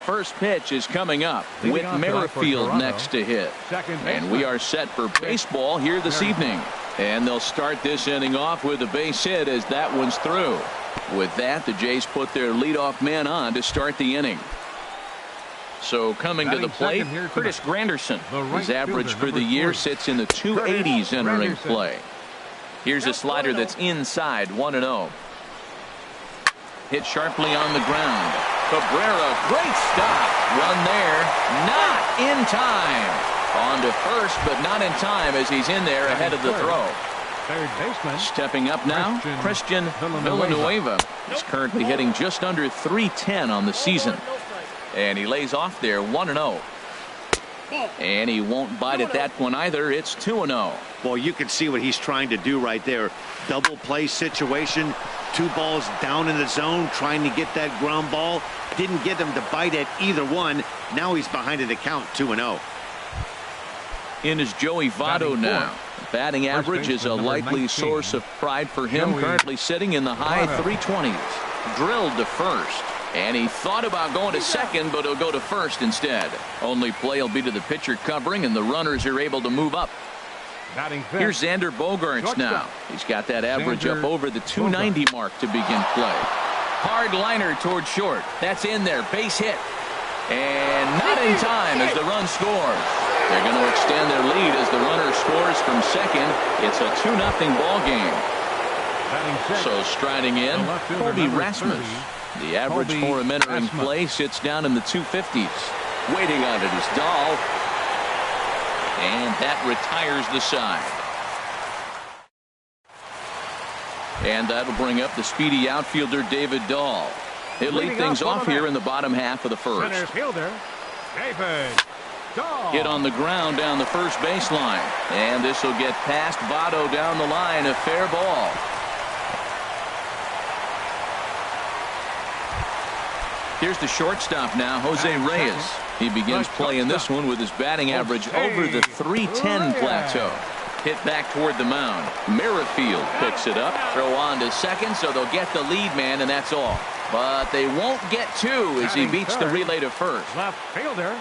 first pitch is coming up with Merrifield next to hit. And we are set for baseball here this evening. And they'll start this inning off with a base hit as that one's through. With that, the Jays put their leadoff man on to start the inning. So coming to the plate, Curtis Granderson. His average for the year sits in the 280s entering play. Here's a slider that's inside, 1-0. Hit sharply on the ground. Cabrera, great stop. Run there, not in time. On to first, but not in time as he's in there ahead of the throw. Third baseman. Stepping up now, Christian Villanueva. He's currently hitting just under .310 on the season. And he lays off there, 1-0. And he won't bite at that one either. It's 2-0. Well, you can see what he's trying to do right there. Double play situation. 2 balls down in the zone, trying to get that ground ball. Didn't get him to bite at either one. Now he's behind in the count, 2-0. In is Joey Votto now. Batting average is a likely source of pride for him. Currently sitting in the high 320s. Drilled to first. And he thought about going to second, but he'll go to first instead. Only play will be to the pitcher covering, and the runners are able to move up. Here's Xander Bogaerts now. He's got that average up over the 290 mark to begin play. Hard liner toward short. That's in there. Base hit. And not in time as the run scores. They're going to extend their lead as the runner scores from second. It's a 2-0 ball game. So striding in, Colby Rasmus. The average for him entering play sits down in the 250s. Waiting on it is Dahl. And that retires the side. And that'll bring up the speedy outfielder David Dahl. He'll lead things off here in the bottom half of the first. Hit on the ground down the first baseline. And this will get past Votto down the line. A fair ball. Here's the shortstop now, Jose Reyes. He begins playing this one with his batting average over the 310 plateau. Hit back toward the mound. Merrifield picks it up. Throw on to second, so they'll get the lead man, and that's all. But they won't get two as he beats the relay to first. Left fielder.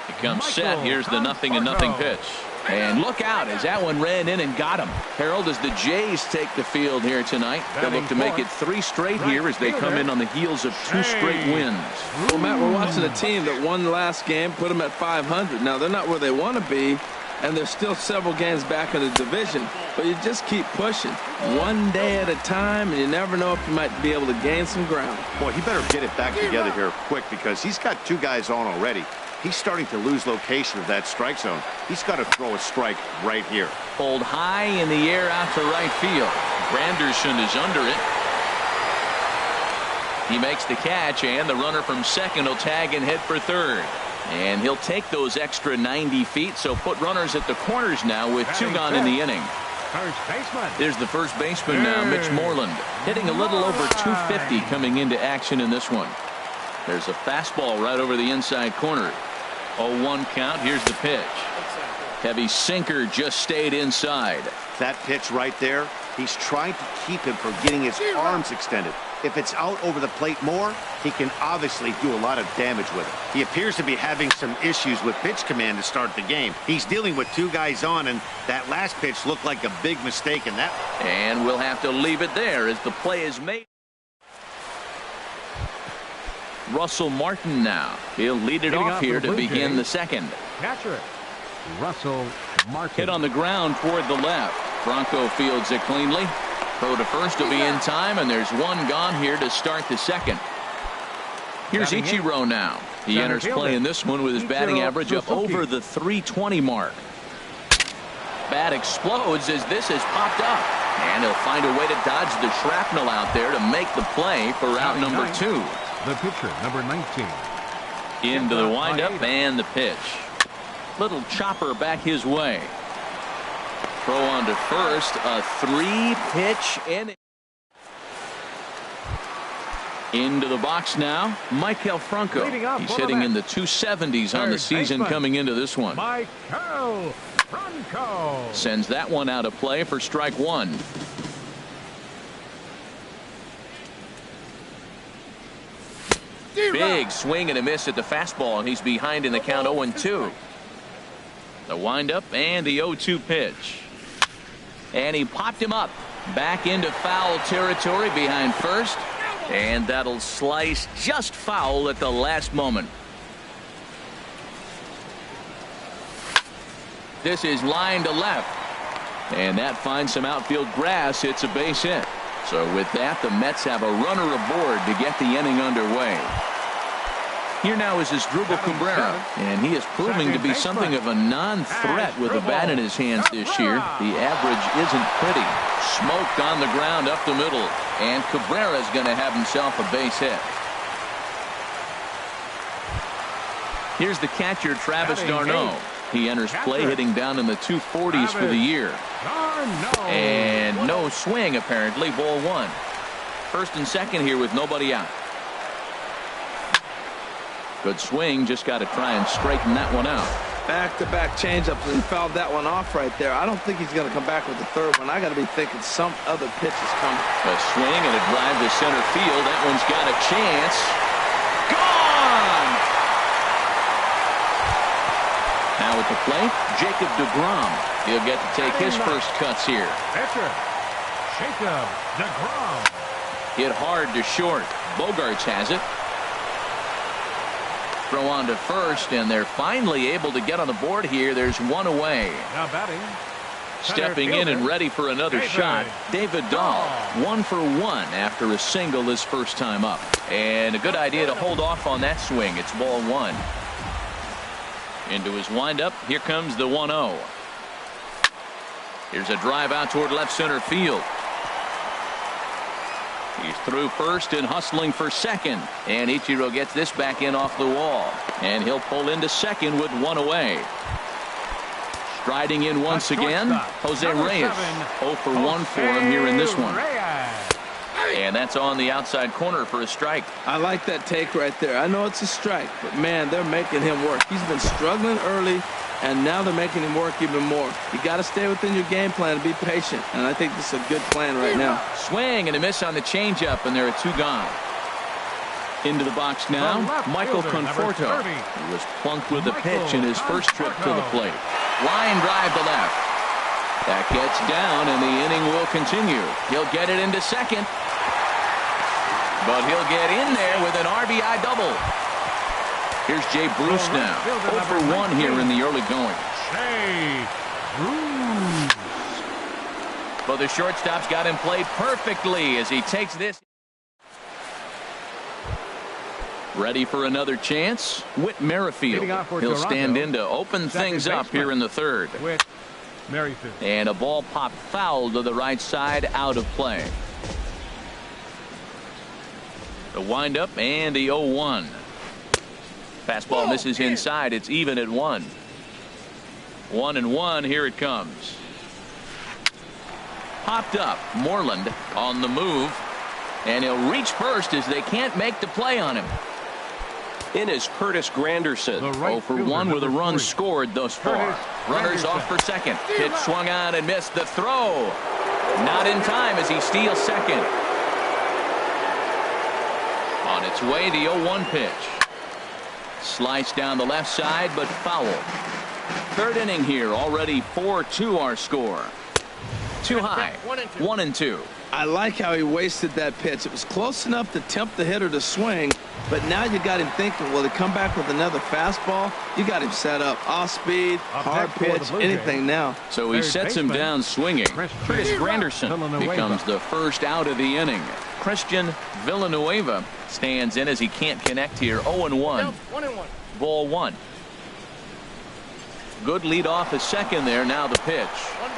He comes set. Here's the 0-0 pitch. And look out as that one ran in and got him. Harold, as the Jays take the field here tonight, they'll look to make it 3 straight here as they come in on the heels of 2 straight wins. Well, Matt, we're watching a team that won the last game, put them at 500. Now, they're not where they want to be, and they're still several games back in the division. But you just keep pushing one day at a time, and you never know if you might be able to gain some ground. Boy, he better get it back together here quick because he's got 2 guys on already. He's starting to lose location of that strike zone. He's got to throw a strike right here. Pulled high in the air out to right field. Granderson is under it. He makes the catch, and the runner from second will tag and hit for third. And he'll take those extra 90 feet, so put runners at the corners now with 2 gone in the inning. There's the first baseman now, Mitch Moreland, hitting a little over 250 coming into action in this one. There's a fastball right over the inside corner. 0-1 count. Here's the pitch. Heavy sinker just stayed inside. That pitch right there, he's trying to keep him from getting his arms extended. If it's out over the plate more, he can obviously do a lot of damage with it. He appears to be having some issues with pitch command to start the game. He's dealing with 2 guys on, and that last pitch looked like a big mistake in that. And we'll have to leave it there as the play is made. Russell Martin now. He'll lead it off here to begin the second. Catcher Russell Martin. Hit on the ground toward the left. Bronco fields it cleanly. Throw to first will be in time, and there's 1 gone here to start the second. Here's Ichiro now. He enters play in this one with his batting average up over the 320 mark. Bat explodes as this has popped up. And he'll find a way to dodge the shrapnel out there to make the play for out number 2. The pitcher, number 19. Into the windup and the pitch. Little chopper back his way. Throw on to first. A 3-pitch inning. Into the box now, Maikel Franco. He's hitting in the 270s on the season coming into this one. Maikel Franco sends that one out of play for strike 1. Big Big swing and a miss at the fastball, and he's behind in the count 0-2. The windup and the 0-2 pitch. And he popped him up. Back into foul territory behind first. And that'll slice just foul at the last moment. This is line to left. And that finds some outfield grass. It's a base hit. So with that, the Mets have a runner aboard to get the inning underway. Here now is Asdrubal Cabrera, and he is proving to be something of a non-threat with the bat in his hands this year. The average isn't pretty. Smoke on the ground up the middle, and Cabrera is going to have himself a base hit. Here's the catcher, Travis d'Arnaud. He enters play hitting down in the 240s for the year. And no swing, apparently. Ball one. First and second here with nobody out. Good swing, just got to try and straighten that one out. Back-to-back changeups, and he fouled that one off right there. I don't think he's going to come back with the third one. I got to be thinking some other pitch is coming. A swing and a drive to center field. That one's got a chance. Gone! Now at the plate, Jacob deGrom. He'll get to take his first cuts here. Pitcher, Jacob deGrom. Hit hard to short. Bogarts has it. Throw on to first, and they're finally able to get on the board here. There's one away. Now batting. Stepping in and ready for another shot, David Dahl. 1 for 1 after a single his first time up. And a good idea to hold off on that swing. It's ball one. Into his windup. Here comes the 1-0. Here's a drive out toward left center field. He's through first and hustling for second. And Ichiro gets this back in off the wall. And he'll pull into second with one away. Striding in once again, Jose Reyes. 0 for 1 for him here in this one. And that's on the outside corner for a strike. I like that take right there. I know it's a strike, but man, they're making him work. He's been struggling early, and now they're making him work even more. You got to stay within your game plan and be patient, and I think this is a good plan right now. Swing and a miss on the changeup, and there are two gone. Into the box now, Michael Conforto. He was plunked with a pitch in his first trip to the plate. Line drive to left. That gets down, and the inning will continue. He'll get it into second. But he'll get in there with an RBI double. Here's Jay Bruce now. 0 for 1 here in the early going. Jay Bruce. But the shortstop's got him played perfectly as he takes this. Ready for another chance? Whit Merrifield. He'll stand in to open things up here in the third. And a ball popped foul to the right side, out of play. The windup and the 0-1. Fastball misses inside. It's even at 1. 1-1. Here it comes. Popped up. Moreland on the move. And he'll reach first as they can't make the play on him. In is Curtis Granderson. 0 for 1 with a run scored thus far. Runners off for second. Pitch swung on and missed. The throw. Not in time as he steals second. On its way, the 0-1 pitch. Sliced down the left side, but foul. Third inning here. Already 4-2 our score. Too high. 1-2. I like how he wasted that pitch. It was close enough to tempt the hitter to swing, but now you got him thinking, will he come back with another fastball? You got him set up. Off speed, hard pitch, anything now. So he sets him down swinging. Curtis Granderson becomes the first out of the inning. Christian Villanueva stands in as he can't connect here. 0-1. Ball one. Good lead off a second there. Now the pitch.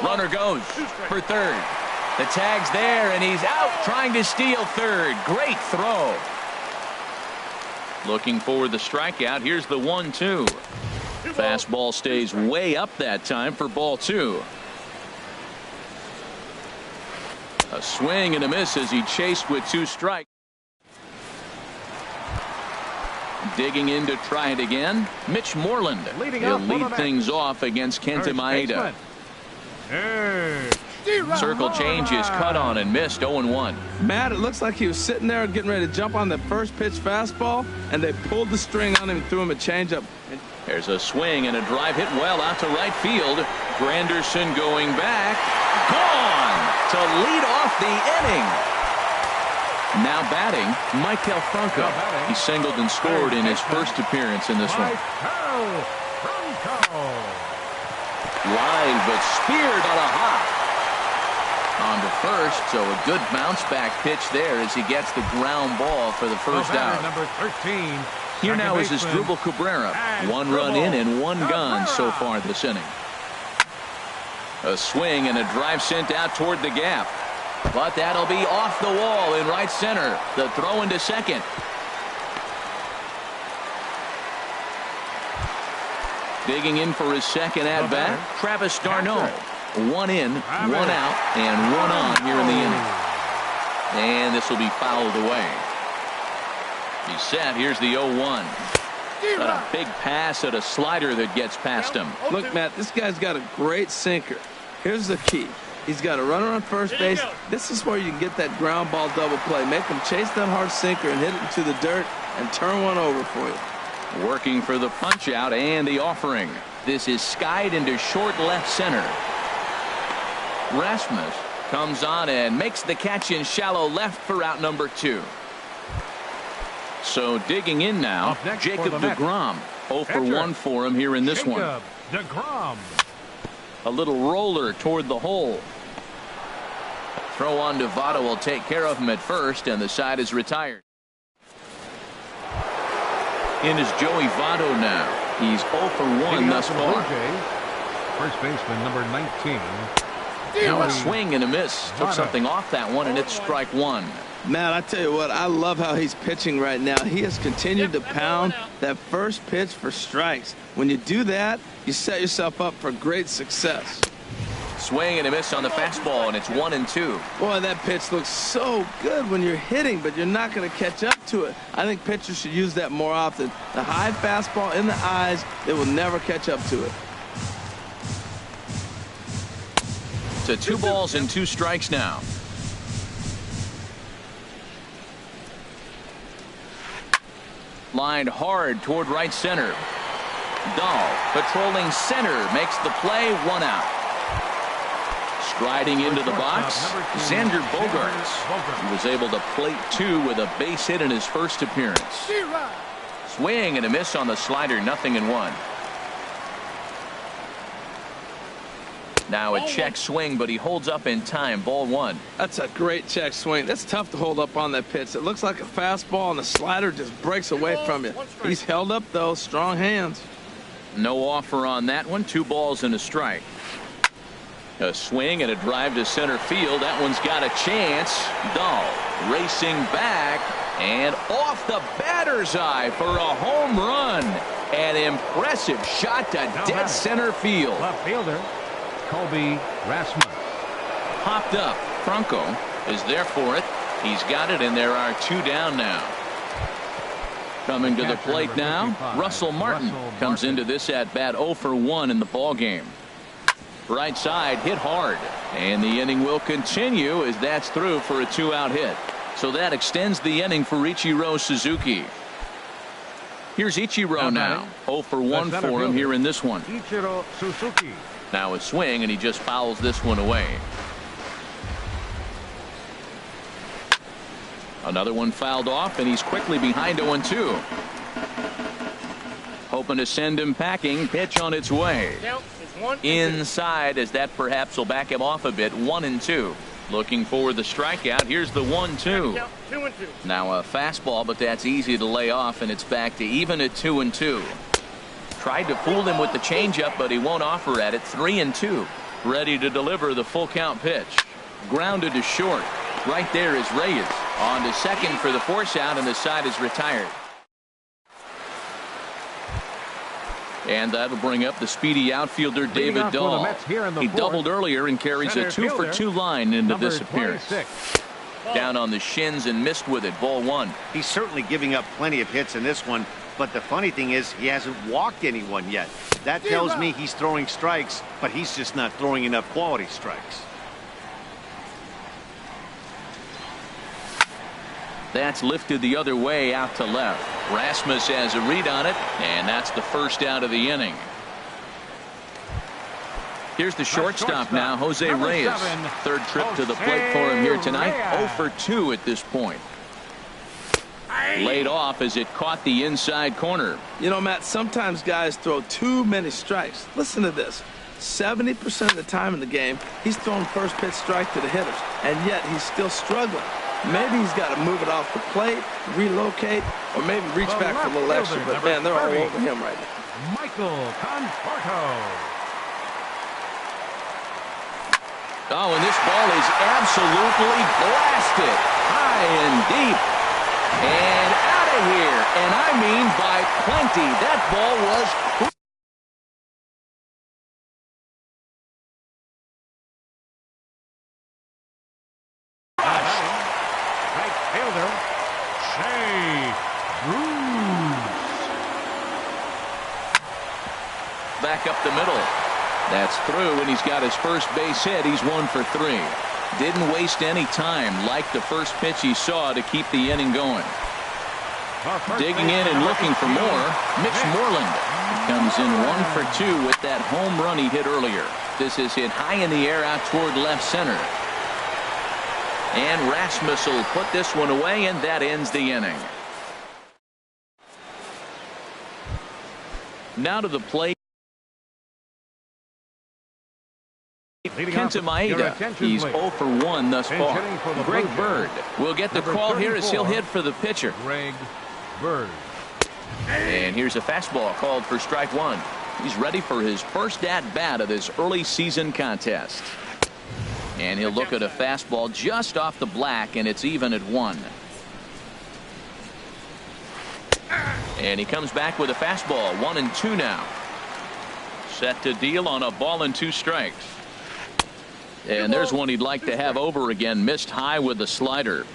Runner goes for third. The tag's there, and he's out trying to steal third. Great throw. Looking for the strikeout. Here's the 1-2. Fastball stays way up that time for ball two. A swing and a miss as he chased with 2 strikes. Digging in to try it again. Mitch Moreland. He'll lead things off against Kenta Maeda. Circle change is cut on and missed. 0-1. Matt, it looks like he was sitting there getting ready to jump on the first pitch fastball, and they pulled the string on him and threw him a changeup. There's a swing and a drive hit well out to right field. Granderson going back. Gone to lead off the inning. Now batting, Michael Franco. He singled and scored in his first appearance in this one. Line, but speared on a hop. On to first, so a good bounce back pitch there as he gets the ground ball for the first out. Number 13. Here now is Asdrubal Cabrera. 1 run in and 1 gone so far this inning. A swing and a drive sent out toward the gap. But that'll be off the wall in right center. The throw into second. Digging in for his second at-bat, Travis d'Arnaud. 1 in, 1 out, and 1 on here in the inning. And this will be fouled away. He's set. Here's the 0-1. Got a big pass at a slider that gets past him. Look, Matt, this guy's got a great sinker. Here's the key. He's got a runner on first base. This is where you can get that ground ball double play. Make him chase that hard sinker and hit it into the dirt and turn one over for you. Working for the punch out and the offering. This is skied into short left center. Rasmus comes on and makes the catch in shallow left for out number 2. So digging in now, Jacob deGrom. 0 for 1 for him here in this one. DeGrom. A little roller toward the hole. Throw on to Votto will take care of him at first, and the side is retired. In is Joey Votto now. He's 0 for 1 thus far. First baseman number 19. Now a swing and a miss. Took something off that one, and it's strike 1. Matt, I tell you what, I love how he's pitching right now. He has continued to pound that first pitch for strikes. When you do that, you set yourself up for great success. Swing and a miss on the fastball, and it's 1-2. Boy, that pitch looks so good when you're hitting, but you're not going to catch up to it. I think pitchers should use that more often. The high fastball in the eyes, it will never catch up to it. To 2 balls and 2 strikes now. Lined hard toward right center. Dahl patrolling center makes the play. 1 out. Striding into the box, Xander Bogaerts. He was able to plate 2 with a base hit in his first appearance. Swing and a miss on the slider. 0-1. Now a check swing, but he holds up in time. Ball 1. That's a great check swing. That's tough to hold up on that pitch. It looks like a fastball, and the slider just breaks away from you. He's held up, though. Strong hands. No offer on that one. 2 balls and a strike. A swing and a drive to center field. That one's got a chance. Dahl racing back and off the batter's eye for a home run. An impressive shot to dead center field. Left fielder Colby Rasmus. Popped up. Franco is there for it. He's got it, and there are 2 down now. Coming to the plate now, Russell Martin comes into this at bat 0 for 1 in the ball game. Right side hit hard, and the inning will continue as that's through for a 2-out hit. So that extends the inning for Ichiro Suzuki. Here's Ichiro now. 0 for 1 for him here in this one. Ichiro Suzuki. Now a swing, and he just fouls this one away. Another one fouled off, and he's quickly behind 0-2. Hoping to send him packing. Pitch on its way. Inside, as that perhaps will back him off a bit. 1-2. Looking for the strikeout. Here's the 1-2. Now a fastball, but that's easy to lay off, and it's back to even at 2-2. Tried to fool him with the changeup, but he won't offer at it. 3-2. Ready to deliver the full count pitch. Grounded to short. Right there is Reyes. On to second for the force out, and the side is retired. And that'll bring up the speedy outfielder David Dahl. He doubled earlier and carries a 2 for 2 line into this appearance. Down on the shins and missed with it. Ball 1. He's certainly giving up plenty of hits in this one, but the funny thing is he hasn't walked anyone yet. That tells me he's throwing strikes, but he's just not throwing enough quality strikes. That's lifted the other way out to left. Rasmus has a read on it, and that's the first out of the inning. Here's the shortstop now, Jose Reyes. Third trip to the plate for him here tonight. 0 for 2 at this point. Laid off as it caught the inside corner. You know, Matt, sometimes guys throw too many strikes. Listen to this. 70% of the time in the game, he's throwing first pitch strike to the hitters, and yet he's still struggling. Maybe he's got to move it off the plate, relocate, or maybe reach back for a little extra. But, man, they're all over him right now. Michael Conforto. Oh, and this ball is absolutely blasted. High and deep. And out of here. And I mean by plenty. That ball was... Right fielder, Shea Bruce. Back up the middle. That's through, and he's got his first base hit. He's 1 for 3. Didn't waste any time, like the first pitch he saw, to keep the inning going. Digging in and looking for more, Mitch Moreland comes in 1 for 2 with that home run he hit earlier. This is hit high in the air out toward left center. And Rasmus will put this one away, and that ends the inning. Now to the plate. Kenta Maeda. He's 0 for 1 thus far. Greg Bird will get the call here as he'll hit for the pitcher. Greg Bird. And here's a fastball called for strike 1. He's ready for his first at-bat of this early season contest. And he'll look at a fastball just off the black, and it's even at 1. And he comes back with a fastball. 1-2 now. Set to deal on a ball and 2 strikes. And there's one he'd like to have over again. Missed high with the slider.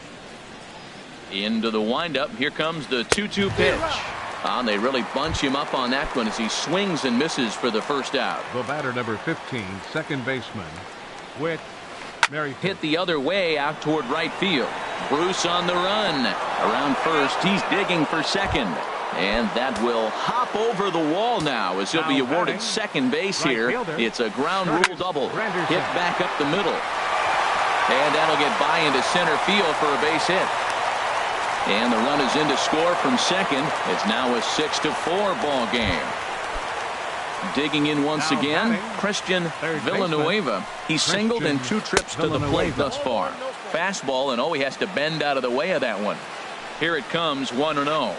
Into the windup. Here comes the 2-2 pitch. And they really bunch him up on that one as he swings and misses for the first out. The batter, number 15, second baseman, Whit Merrifield. Hit the other way out toward right field. Bruce on the run. Around first. He's digging for second. And that will hop over the wall now as he'll be awarded second base here. It's a ground rule double. Hit back up the middle. And that'll get by into center field for a base hit. And the run is in to score from second. It's now a 6-4 ball game. Digging in once again, Christian Villanueva. He's singled in 2 trips to the plate thus far. Fastball, and he has to bend out of the way of that one. Here it comes, 1-0.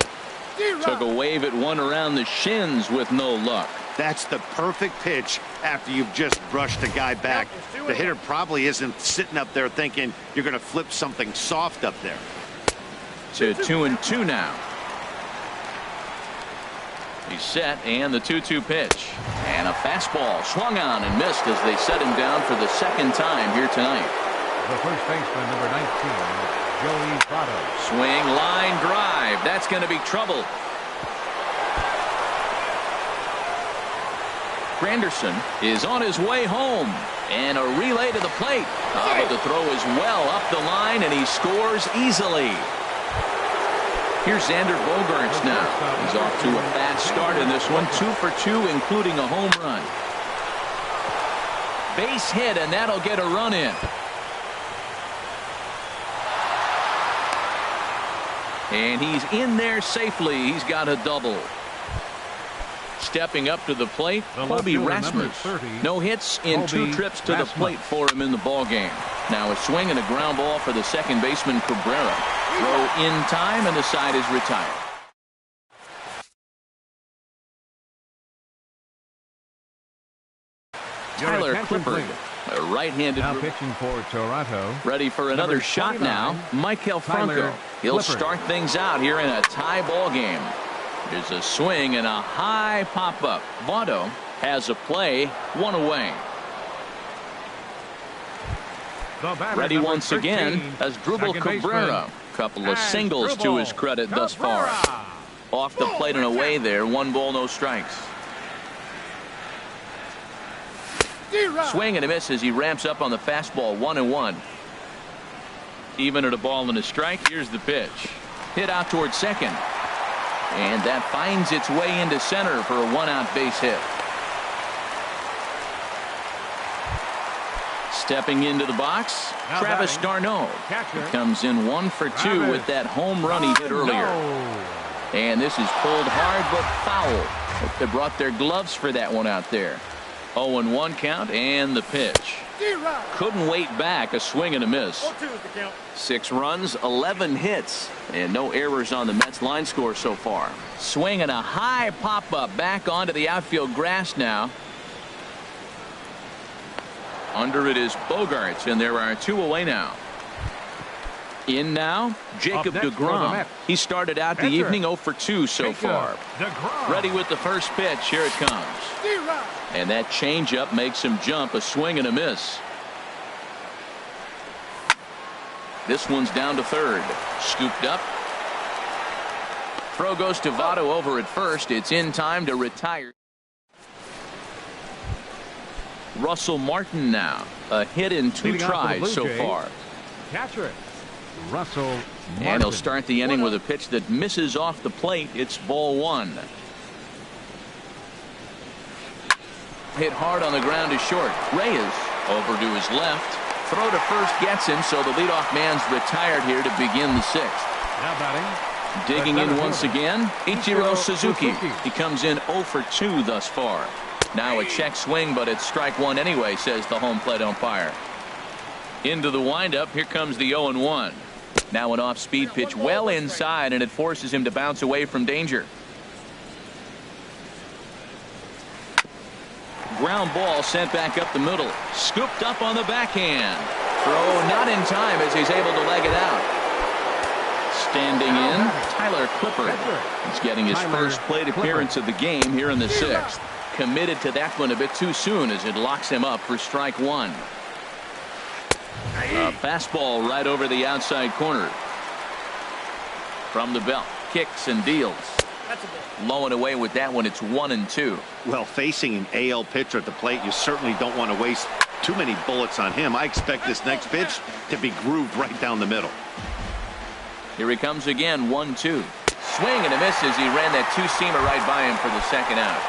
Took a wave at one around the shins with no luck. That's the perfect pitch after you've just brushed a guy back. The hitter probably isn't sitting up there thinking you're going to flip something soft up there. To 2-2 now. He's set, and the 2-2 pitch. And a fastball swung on and missed as they set him down for the second time here tonight. The first baseman, number 19, Joey Votto. Swing, line drive. That's going to be trouble. Granderson is on his way home. And a relay to the plate. But the throw is well up the line, and he scores easily. Here's Xander Bogaerts now. He's off to a fast start in this one. 2 for 2, including a home run. Base hit, and that'll get a run in. And he's in there safely. He's got a double. Stepping up to the plate, Colby Rasmus. No hits in 2 trips to the plate for him in the ball game. Now a swing and a ground ball for the second baseman Cabrera. Throw in time, and the side is retired. Tyler Clippard, a right-handed, now pitching for Toronto. ready for another shot now. Maikel Franco. He'll start things out here in a tie ball game. There's a swing and a high pop-up. Votto has a play, 1 away. Ready once again as Drupal Cabrera. Couple of singles to his credit thus far. Off the plate and away there. 1 ball, no strikes. Swing and a miss as he ramps up on the fastball. 1-1. Even at a ball and a strike, here's the pitch. Hit out towards second. And that finds its way into center for a 1-out base hit. Stepping into the box, Now Travis batting, d'Arnaud. catcher, Comes in 1 for 2 with that home run he hit earlier. And this is pulled hard but foul. They brought their gloves for that one out there. 0-1 count and the pitch. Couldn't wait back. A swing and a miss. 6 runs, 11 hits, and no errors on the Mets line score so far. Swinging a high pop-up back onto the outfield grass now. Under it is Bogarts, and there are 2 away now. In now, Jacob deGrom. He started out the evening 0 for 2 so far. Ready with the first pitch. Here it comes. And that changeup makes him jump. A swing and a miss. This one's down to third. Scooped up. Throw goes to Votto over at first. It's in time to retire. Russell Martin now. A hit in 2 tries so far. Catcher, Russell Martin. And he'll start the inning with a pitch that misses off the plate. It's ball 1. Hit hard on the ground to short. Reyes over to his left. Throw to first gets him, so the leadoff man's retired here to begin the 6th. Now batting. Digging in once again, Ichiro Suzuki. He comes in 0 for 2 thus far. Now a check swing, but it's strike 1 anyway, says the home plate umpire. Into the windup. Here comes the 0-1. Now an off-speed pitch well inside, and it forces him to bounce away from danger. Ground ball sent back up the middle. Scooped up on the backhand. Throw not in time as he's able to leg it out. Standing in, Tyler Clippard. He's getting his first plate appearance of the game here in the 6th. Committed to that one a bit too soon as it locks him up for strike 1. A fastball right over the outside corner. From the belt, kicks and deals. Low and away with that one. It's 1-2. Well, facing an AL pitcher at the plate, you certainly don't want to waste too many bullets on him. I expect this next pitch to be grooved right down the middle. Here he comes again. 1-2. Swing and a miss as he ran that 2-seamer right by him for the 2nd out.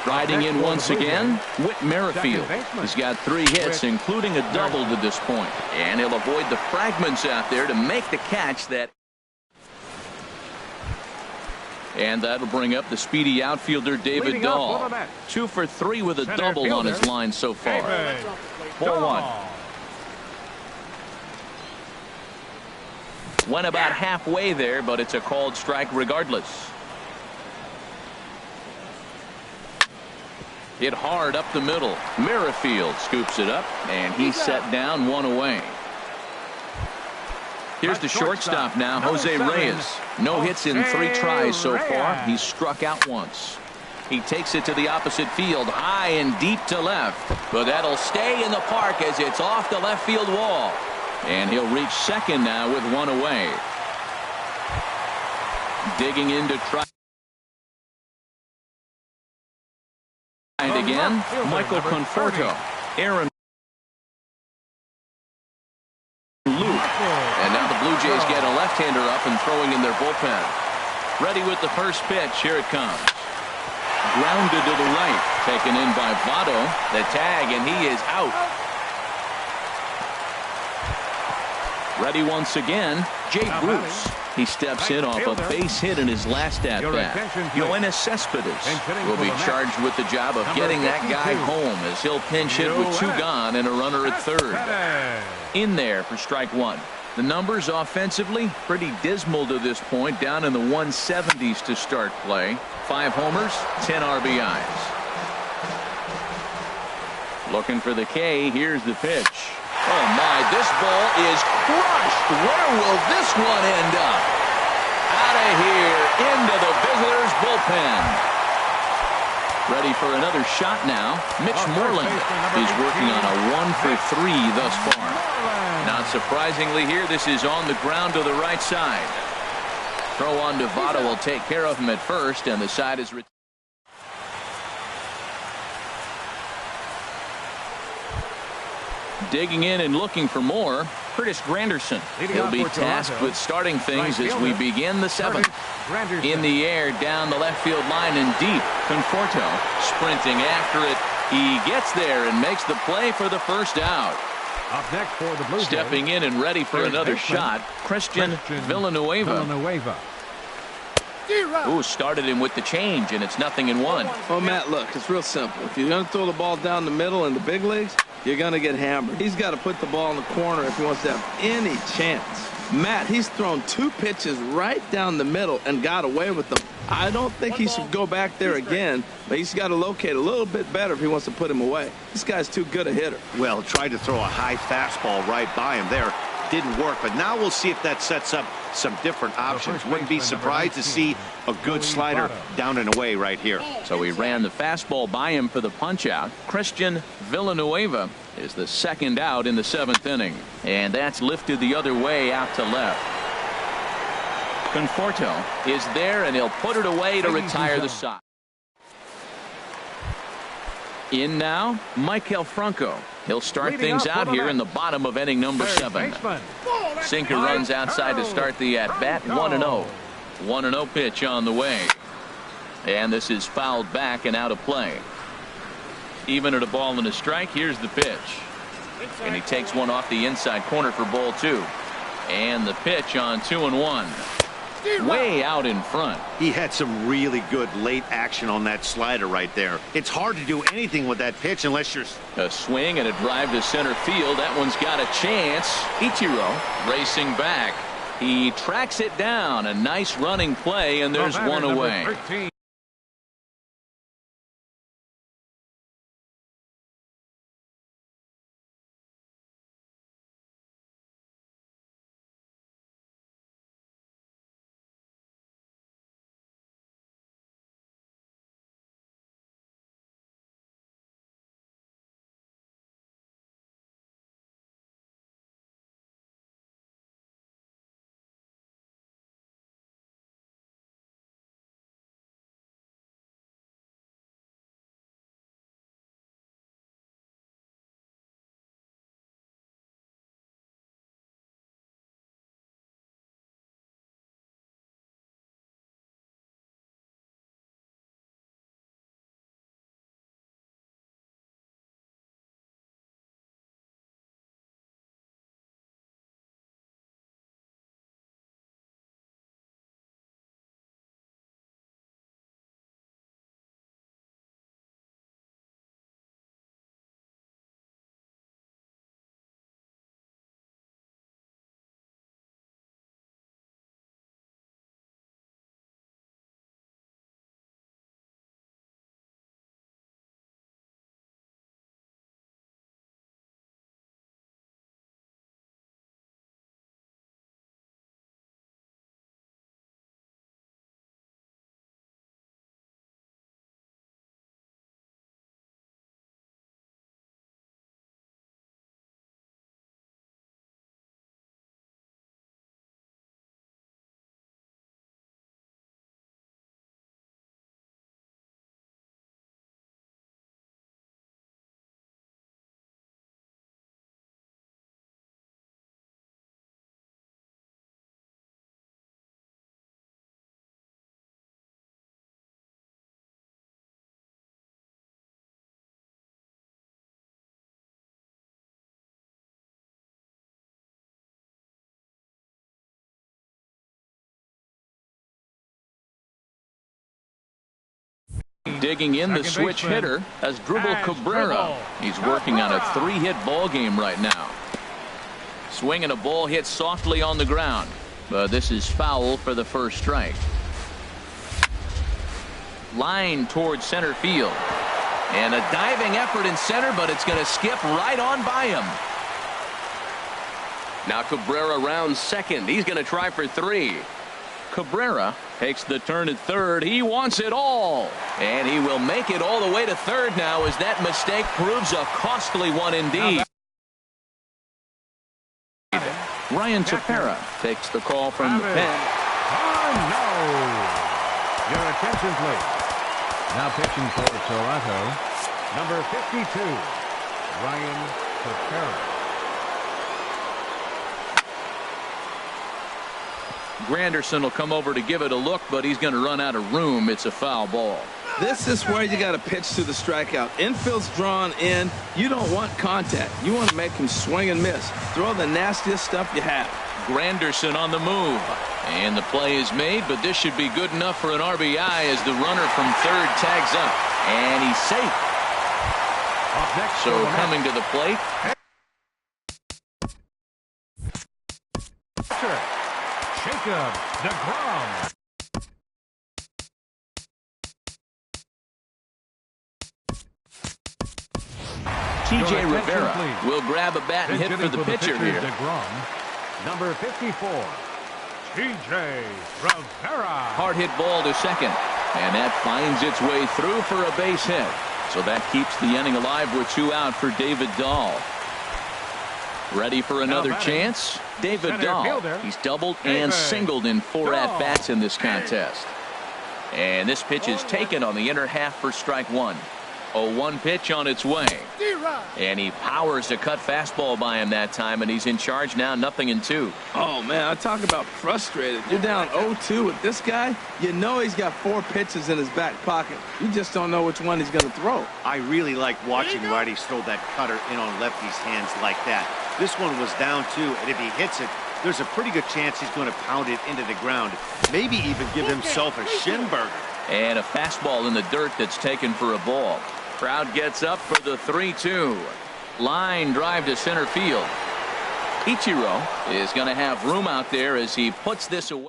Riding in once again, Whit Merrifield. He's got 3 hits, including a double to this point. And he'll avoid the fragments out there to make the catch that. And that'll bring up the speedy outfielder David Dahl. 2 for 3 with a double on his line so far. Ball 1. Went about halfway there, but it's a called strike regardless. Hit hard up the middle. Merrifield scoops it up, and he's set down 1 away. Here's the shortstop now, Jose Reyes. No hits in 3 tries so far. He's struck out once. He takes it to the opposite field, high and deep to left. But that'll stay in the park as it's off the left field wall. And he'll reach second now with 1 away. Digging in to try. And again, Michael Conforto. Aaron Luke. And now the Blue Jays get a left-hander up and throwing in their bullpen. Ready with the first pitch. Here it comes. Grounded to the right. Taken in by Votto. The tag, and he is out. Ready once again, Jay Bruce. He steps in off a base hit in his last at-bat. Yoenis Cespedes will be charged with the job of getting that guy home as he'll pinch hit with 2 gone and a runner at third. In there for strike 1. The numbers offensively pretty dismal to this point, down in the 170s to start play. 5 homers, 10 RBIs. Looking for the K. Here's the pitch. Oh my, this ball is crushed. Where will this one end up? Out of here, into the visitors' bullpen. Ready for another shot now. Mitch Moreland. He's working on a 1 for 3 thus far. Not surprisingly here, this is on the ground to the right side. Throw on to Votto will take care of him at first, and the side is retired. Digging in and looking for more. Curtis Granderson. Leading He'll off be for tasked Toronto, with starting things right as we fielder, begin the seventh. Granderson. In the air, down the left field line and deep. Conforto sprinting after it. He gets there and makes the play for the first out. Up next for the Blue Jays, Stepping in and ready for third another baseman, shot, Christian Villanueva. Ooh, started him with the change, and it's 0-1. Oh, Matt, look, it's real simple. If you're going to throw the ball down the middle in the big leagues, you're going to get hammered. He's got to put the ball in the corner if he wants to have any chance. Matt, he's thrown 2 pitches right down the middle and got away with them. I don't think he should go back there again, but he's got to locate a little bit better if he wants to put him away. This guy's too good a hitter. Well, tried to throw a high fastball right by him there. Didn't work, but now we'll see if that sets up some different options. Wouldn't be surprised to see a good slider down and away right here. So he ran the fastball by him for the punch out. Christian Villanueva is the second out in the 7th inning. And that's lifted the other way out to left. Conforto is there, and he'll put it away to retire the side. In now, Maikel Franco. He'll start things out here in the bottom of inning number 7. Sinker runs outside to start the at-bat. 1-0. 1-0 pitch on the way. And this is fouled back and out of play. Even at a ball and a strike, here's the pitch. And he takes one off the inside corner for ball 2. And the pitch on 2-1. Way out in front. He had some really good late action on that slider right there. It's hard to do anything with that pitch unless you're... A swing and a drive to center field. That one's got a chance. Ichiro racing back. He tracks it down. A nice running play, and there's one away. 13. Digging in, the switch hitter as Dribble Cabrera. He's working on a 3-hit ball game right now. Swinging a ball hit softly on the ground. But this is foul for the first strike. Line towards center field. And a diving effort in center, but it's going to skip right on by him. Now Cabrera rounds second. He's going to try for 3. Cabrera takes the turn at third. He wants it all. And he will make it all the way to third now as that mistake proves a costly one indeed. Ryan Tepera takes the call from the pen. Oh, no. Your attention, please. Now pitching for Toronto, number 52, Ryan Tepera. Granderson will come over to give it a look, but he's going to run out of room. It's a foul ball. This is where you got to pitch to the strikeout. Infield's drawn in. You don't want contact. You want to make him swing and miss. Throw the nastiest stuff you have. Granderson on the move. And the play is made, but this should be good enough for an RBI as the runner from third tags up. And he's safe. Up next, So coming to the plate. Jacob DeGrom. TJ Rivera will grab a bat and hit for the pitcher here. DeGrom, number 54, TJ Rivera. Hard hit ball to second. And that finds its way through for a base hit. So that keeps the inning alive with 2 out for David Dahl. Ready for another chance? David Dahl. He's doubled and singled in 4 at-bats in this contest. And this pitch is taken on the inner half for strike 1. 0-1 pitch on its way. And he powers a cut fastball by him that time, and he's in charge now, 0-2. Oh, man, I talk about frustrated. You're down 0-2 with this guy. You know he's got 4 pitches in his back pocket. You just don't know which one he's going to throw. I really like watching righties throw that cutter in on lefties' hands like that. This one was down 2, and if he hits it, there's a pretty good chance he's going to pound it into the ground. Maybe even give himself a shin burger. And a fastball in the dirt that's taken for a ball. Crowd gets up for the 3-2. Line drive to center field. Ichiro is going to have room out there as he puts this away.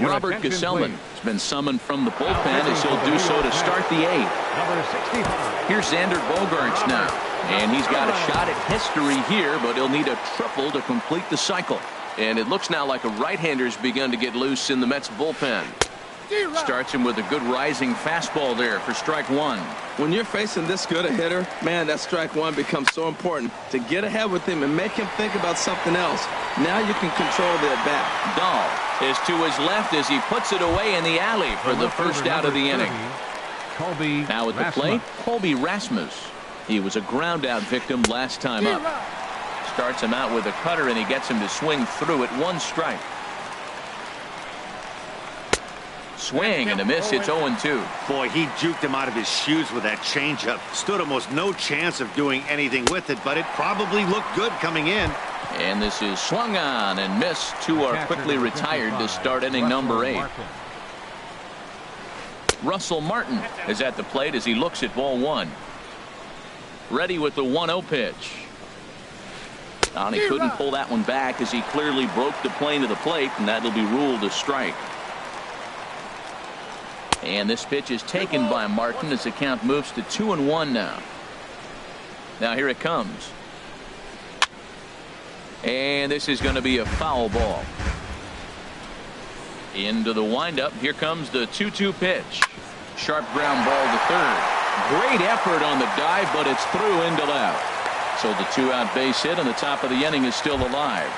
Robert Gesellman has been summoned from the bullpen as he'll do so to start the 8th. Here's Xander Bogaerts now. And he's got a shot at history here, but he'll need a triple to complete the cycle. And it looks now like a right-hander's begun to get loose in the Mets bullpen. Starts him with a good rising fastball there for strike 1. When you're facing this good a hitter, man, that strike 1 becomes so important to get ahead with him and make him think about something else. Now you can control the at-bat. Dahl is to his left as he puts it away in the alley for the first out of the inning. Now at the plate, Colby Rasmus. He was a ground out victim last time up. Starts him out with a cutter and he gets him to swing through it. 1 strike. Swing and a miss. It's 0-2. Boy, he juked him out of his shoes with that changeup. Stood almost no chance of doing anything with it, but it probably looked good coming in. And this is swung on and missed. 2 are quickly retired to start inning number 8. Russell Martin is at the plate as he looks at ball 1. Ready with the 1-0 pitch. And he couldn't pull that one back as he clearly broke the plane of the plate, and that'll be ruled a strike. And this pitch is taken by Martin as the count moves to 2-1 now. Now here it comes. And this is going to be a foul ball. Into the windup. Here comes the 2-2 pitch. Sharp ground ball to third. Great effort on the dive, but it's through into left. So the 2-out base hit on the top of the inning is still alive.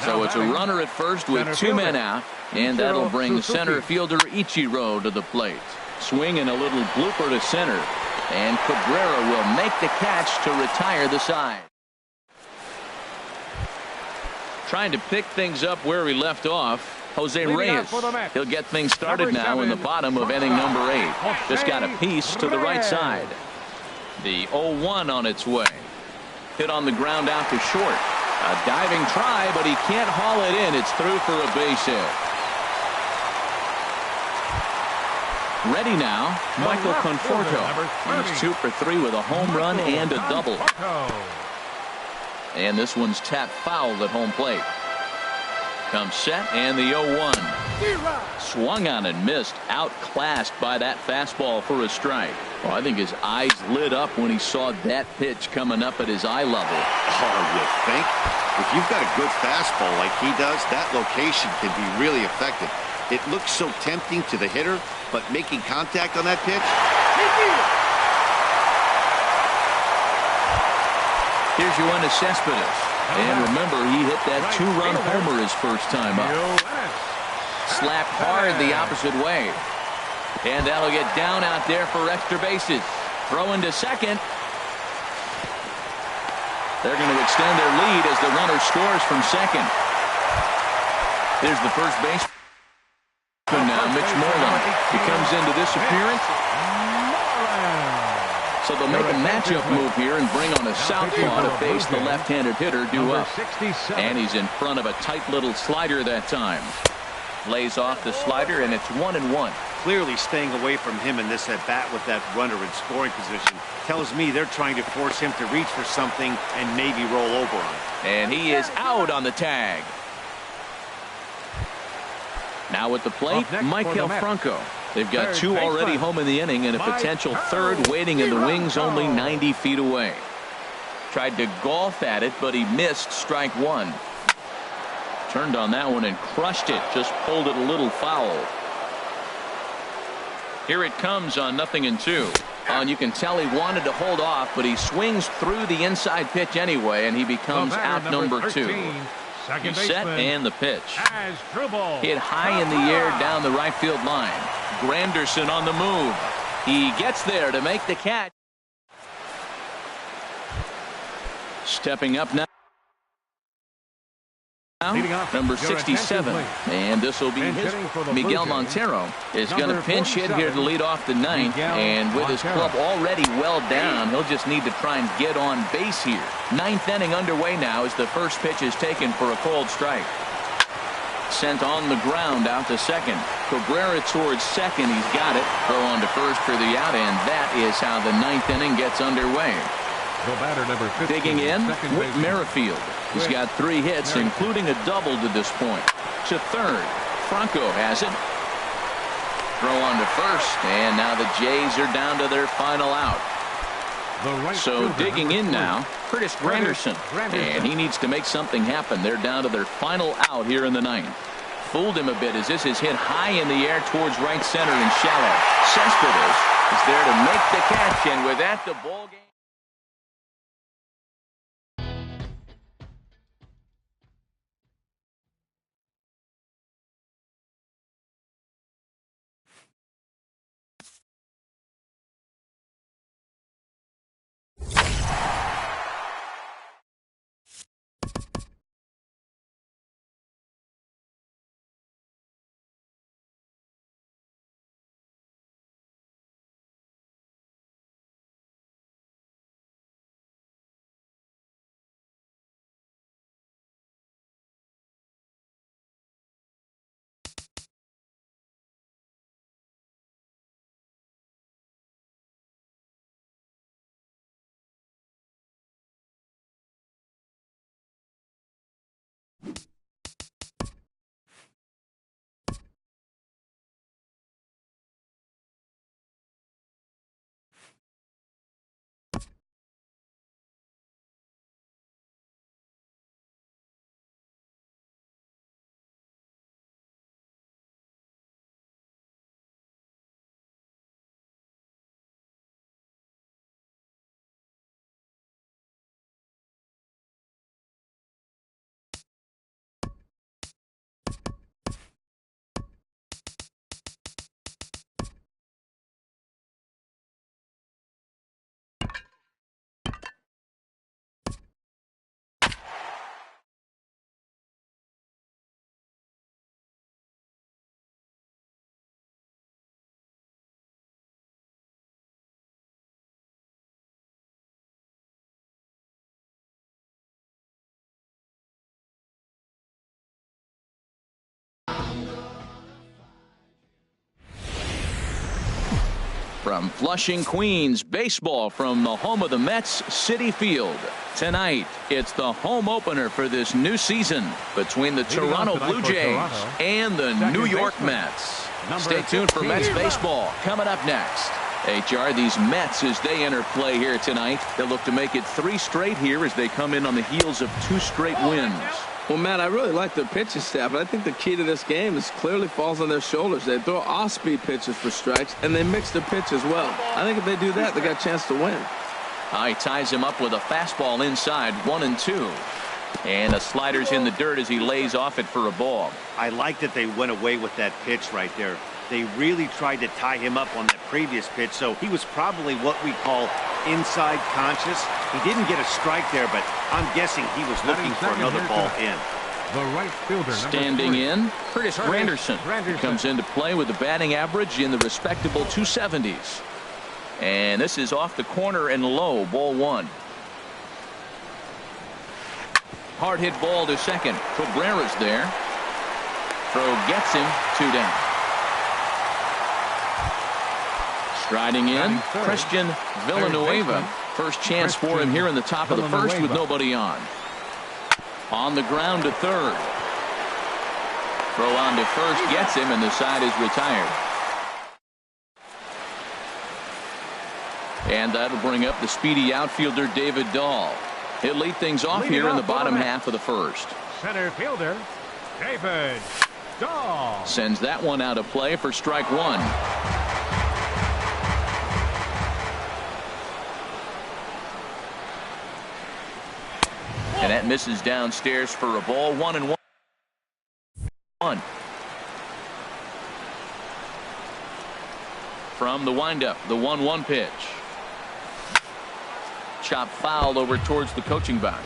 So it's a runner at first with 2 men out. And that'll bring center fielder Ichiro to the plate. Swing and a little blooper to center. And Cabrera will make the catch to retire the side. Trying to pick things up where he left off. Jose Reyes. He'll get things started now in the bottom of inning number 8. Just got a piece to the right side. The 0-1 on its way. Hit on the ground out to short. A diving try, but he can't haul it in. It's through for a base hit. Ready now, Michael Conforto. He's 2 for 3 with a home run and a double. And this one's tapped foul at home plate. Comes set and the 0-1. Swung on and missed. Outclassed by that fastball for a strike. Well, I think his eyes lit up when he saw that pitch coming up at his eye level. Oh, you think? If you've got a good fastball like he does, that location can be really effective. It looks so tempting to the hitter, but making contact on that pitch. Here's Yoenis Cespedes. And remember, he hit that 2-run homer his first time up. Slapped hard the opposite way. And that'll get down out there for extra bases. Throw into second. They're going to extend their lead as the runner scores from second. There's the first baseman now, Mitch Moreland. He comes into this appearance. So they'll make a matchup move here and bring on a southpaw to face the left-handed hitter due up. And he's in front of a tight little slider that time. Lays off the slider, and it's 1-1. Clearly staying away from him in this at-bat with that runner in scoring position tells me they're trying to force him to reach for something and maybe roll over on it. And he is out on the tag. Now at the plate, Michael Franco. They've got two already home in the inning and a potential third waiting in the wings only 90 feet away. Tried to golf at it, but he missed strike one. Turned on that one and crushed it. Just pulled it a little foul. Here it comes on 0-2. And you can tell he wanted to hold off, but he swings through the inside pitch anyway, and he becomes out number 2. He's set and the pitch. Hit high in the air down the right field line. Granderson on the move. He gets there to make the catch. Stepping up now. Number 67, and this will be his. Miguel Montero is going to pinch hit here to lead off the ninth, and with his club already well down, he'll just need to try and get on base here. Ninth inning underway now as the first pitch is taken for a called strike. Sent on the ground out to second. Cabrera towards second. He's got it. Throw on to first for the out, and that is how the ninth inning gets underway. Digging in, Whit Merrifield. He's got 3 hits, including a double to this point. To third, Franco has it. Throw on to first, and now the Jays are down to their final out. So digging in now, Curtis Granderson, and he needs to make something happen. They're down to their final out here in the ninth. Fooled him a bit as this is hit high in the air towards right center and shallow. Cespedes is there to make the catch, and with that, the ball game. From Flushing, Queens, baseball from the home of the Mets, Citi Field. Tonight, it's the home opener for this new season between the Toronto Blue Jays and the New York Mets. Stay tuned for Mets baseball coming up next. HR, these Mets, as they enter play here tonight, they'll look to make it 3 straight here as they come in on the heels of 2 straight wins. Well, Matt, I really like their pitching staff, but I think the key to this game is clearly falls on their shoulders. They throw off-speed pitches for strikes, and they mix their pitch as well. I think if they do that, they got a chance to win. He ties him up with a fastball inside, 1-2. And the slider's in the dirt as he lays off it for a ball. I like that they went away with that pitch right there. They really tried to tie him up on that previous pitch, so he was probably what we call inside conscious. He didn't get a strike there, but I'm guessing he was looking for another ball in. The right fielder, standing in, Curtis Granderson comes into play with a batting average in the respectable 270s. And this is off the corner and low, ball one. Hard hit ball to second. Cabrera's there. Throw gets him, 2 down. Striding in, Christian Villanueva. First chance for him here in the top of the first with nobody on. On the ground to third. Throw on to first gets him, and the side is retired. And that'll bring up the speedy outfielder David Dahl. He'll lead things off here in the bottom half of the first. Center fielder David Dahl sends that one out of play for strike one. And that misses downstairs for a ball. 1-1. From the windup, the 1-1 pitch. Chop foul over towards the coaching box.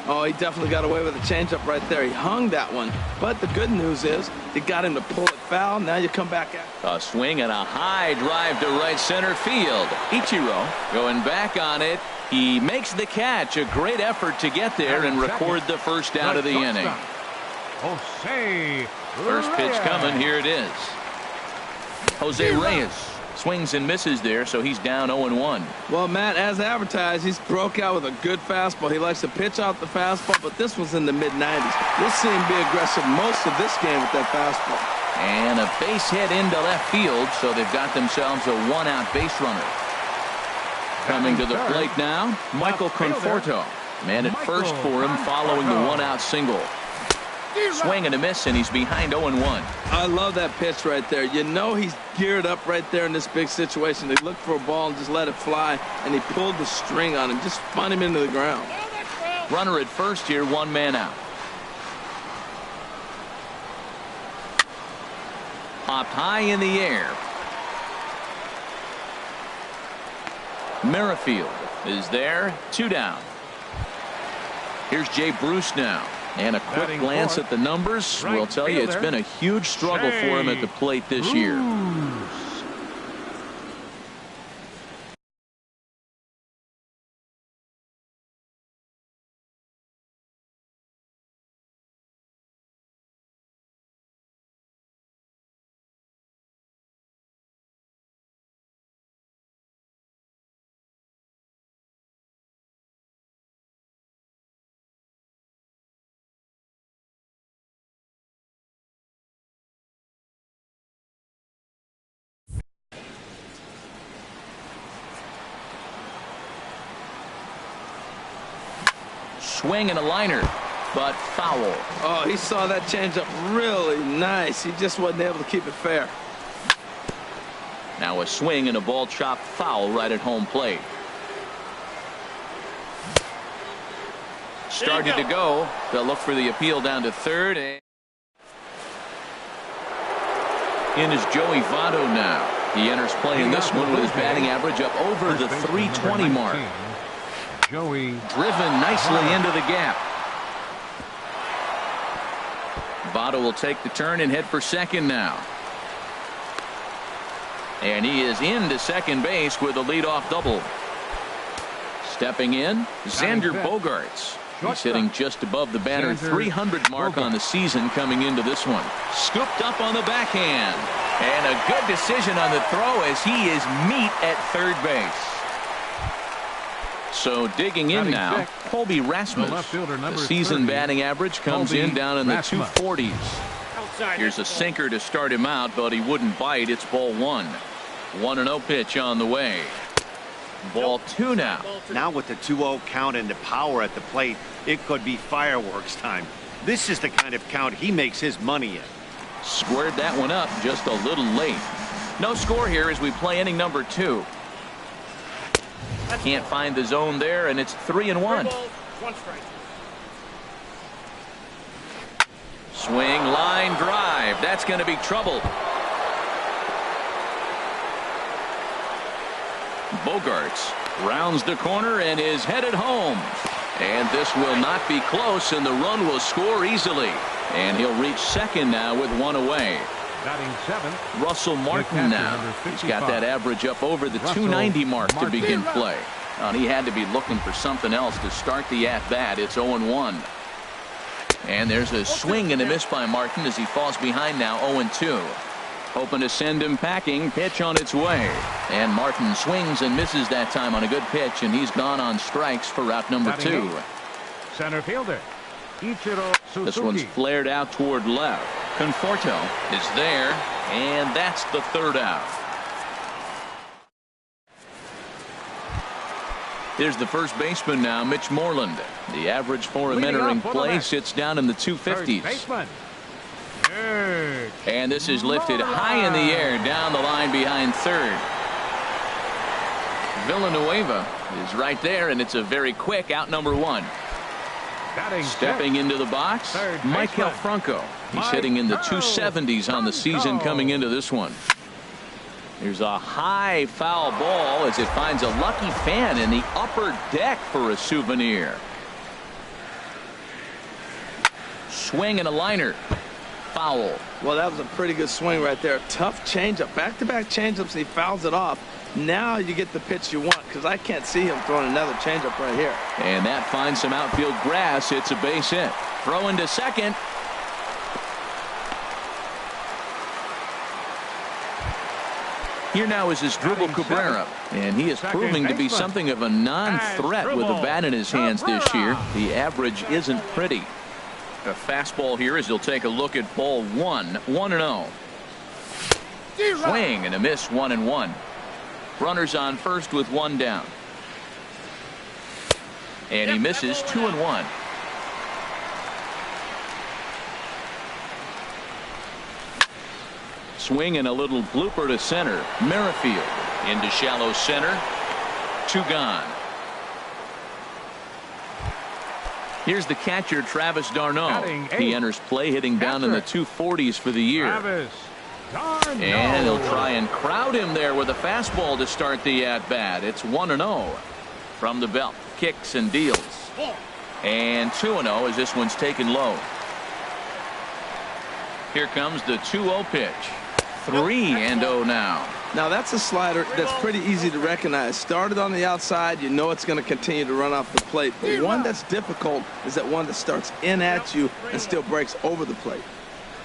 Oh, he definitely got away with a changeup right there. He hung that one. But the good news is he got him to pull it foul. Now you come back at a swing and a high drive to right center field. Ichiro going back on it. He makes the catch. A great effort to get there and record the first out of the inning. First pitch coming. Here it is. Jose Reyes swings and misses there, so he's down 0-1. Well, Matt, as advertised, he's broke out with a good fastball. He likes to pitch out the fastball, but this was in the mid-90s. We'll see him be aggressive most of this game with that fastball. And a base hit into left field, so they've got themselves a one-out base runner. Coming to the plate now, Michael Conforto. Man at first for him following the one-out single. Swing and a miss, and he's behind 0-1. I love that pitch right there. You know he's geared up right there in this big situation. They looked for a ball and just let it fly, and he pulled the string on him, just spun him into the ground. Runner at first here, 1 man out. Popped high in the air. Merrifield is there, 2 down. Here's Jay Bruce now. And a quick glance at the numbers will tell you it's been a huge struggle for him at the plate this year. Swing and a liner, but foul. Oh, he saw that changeup really nice. He just wasn't able to keep it fair. Now a swing and a ball chopped foul right at home plate. Started to go. They'll look for the appeal down to third. In is Joey Votto now. He enters play in this one with his batting average up over the 320 mark. Joey driven nicely into the gap. Votto will take the turn and head for second now. And he is into second base with a leadoff double. Stepping in, Xander Bogaerts. He's hitting just above the banner 300 mark on the season coming into this one. Scooped up on the backhand. And a good decision on the throw as he is meat at third base. So digging in now, Colby Rasmus. The season batting average comes in down in the 240s. Here's a sinker to start him out, but he wouldn't bite. It's ball 1. 1-0 pitch on the way. Ball 2 now. Now with the 2-0 count and the power at the plate, it could be fireworks time. This is the kind of count he makes his money in. Squared that one up just a little late. No score here as we play inning number 2. Can't find the zone there, and it's 3-1. Swing, line drive. That's going to be trouble. Bogaerts Rounds the corner and is headed home. And this will not be close, and the run will score easily. And he'll reach second now with one away. Batting seventh, Russell Martin now. He's got that average up over the 290 mark to begin play. And he had to be looking for something else to start the at-bat. It's 0-1. And there's a swing and a miss by Martin as he falls behind now 0-2. Hoping to send him packing. Pitch on its way. And Martin swings and misses that time on a good pitch, and he's gone on strikes for out number 2. Center fielder Suzuki. This one's flared out toward left. Conforto is there, and that's the third out. Here's the first baseman now, Mitch Moreland. The average for him entering play sits down in the 250s. And this is lifted high in the air down the line behind third. Villanueva is right there, and it's a very quick out number 1. Stepping into the box, Michael Franco. He's hitting in the 270s on the season coming into this one. Here's a high foul ball as it finds a lucky fan in the upper deck for a souvenir. Swing and a liner. Foul. Well, that was a pretty good swing right there. Tough changeup. Back-to-back changeups, and he fouls it off. Now you get the pitch you want, because I can't see him throwing another changeup right here. And that finds some outfield grass. It's a base hit. Throw into second. Here now is Asdrubal Cabrera, and he is proving to be something of a non-threat with the bat in his hands this year. The average isn't pretty. A fastball here as he'll take a look at ball 1, 1-0. Swing and a miss, 1-1. Runners on first with one down. And he misses, 2-1. Swing and a little blooper to center. Merrifield into shallow center. 2 gone. Here's the catcher, Travis d'Arnaud. He enters play hitting down in the 240s for the year. And he'll try and crowd him there with a fastball to start the at-bat. It's 1-0 from the belt. Kicks and deals. And 2-0 as this one's taken low. Here comes the 2-0 pitch. 3-0 now. Now that's a slider that's pretty easy to recognize. Started on the outside, you know it's going to continue to run off the plate. The one that's difficult is that one that starts in at you and still breaks over the plate.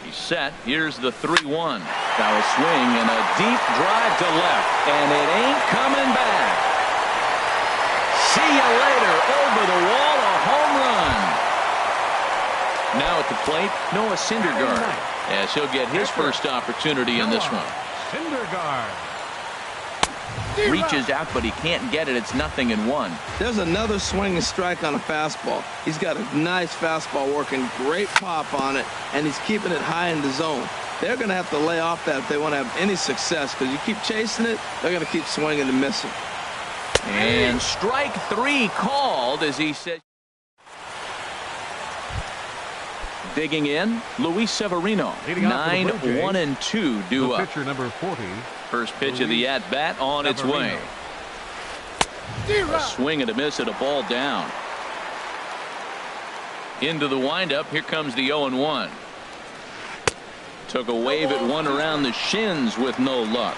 He's set. Here's the 3-1. Foul swing and a deep drive to left, and it ain't coming back. See you later. Over the wall, a home run. Now at the plate, Noah Syndergaard, as he'll get his first opportunity in this one. Syndergaard reaches out, but he can't get it. It's 0-1. There's another swing and strike on a fastball. He's got a nice fastball working, great pop on it, and he's keeping it high in the zone. They're going to have to lay off that if they want to have any success, because you keep chasing it, they're going to keep swinging and missing. And strike 3 called as he said. Digging in, Luis Severino. 9-1-2 due up. Pitcher number 40. First pitch of the at-bat on its way. A swing and a miss at a ball down. Into the windup. Here comes the 0-1. Took a wave at one around the shins with no luck.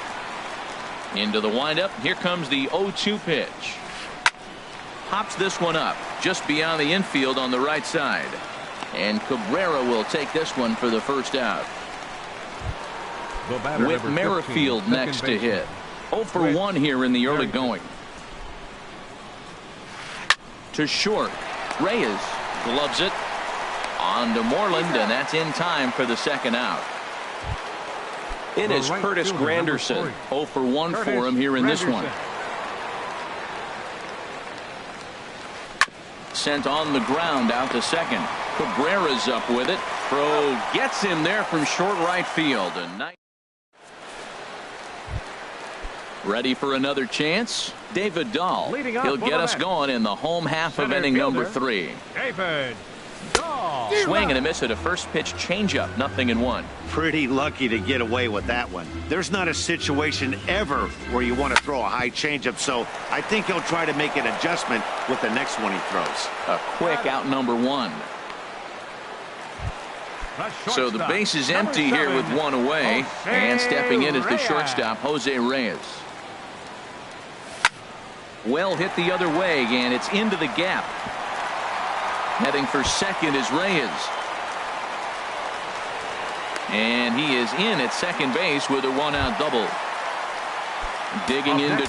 Into the windup. Here comes the 0-2 pitch. Hops this one up just beyond the infield on the right side. And Cabrera will take this one for the first out. With Merrifield next to hit. 0 for 1 here in the early going. To short. Reyes gloves it. On to Moreland, and that's in time for the second out. It is Curtis Granderson. 0 for 1 for him here in this one. Sent on the ground out to second. Cabrera's up with it. Throw gets him there from short right field. Ready for another chance? David Dahl. He'll get us going in the home half of inning number 3. David Swing and a miss at a first pitch changeup, 0-1. Pretty lucky to get away with that one. There's not a situation ever where you want to throw a high changeup, so I think he'll try to make an adjustment with the next one he throws. A quick out number one. So the base is empty here with one away, and stepping in is the shortstop, Jose Reyes. Well hit the other way, and it's into the gap. Heading for second is Reyes. And he is in at second base with a one-out double. Digging into...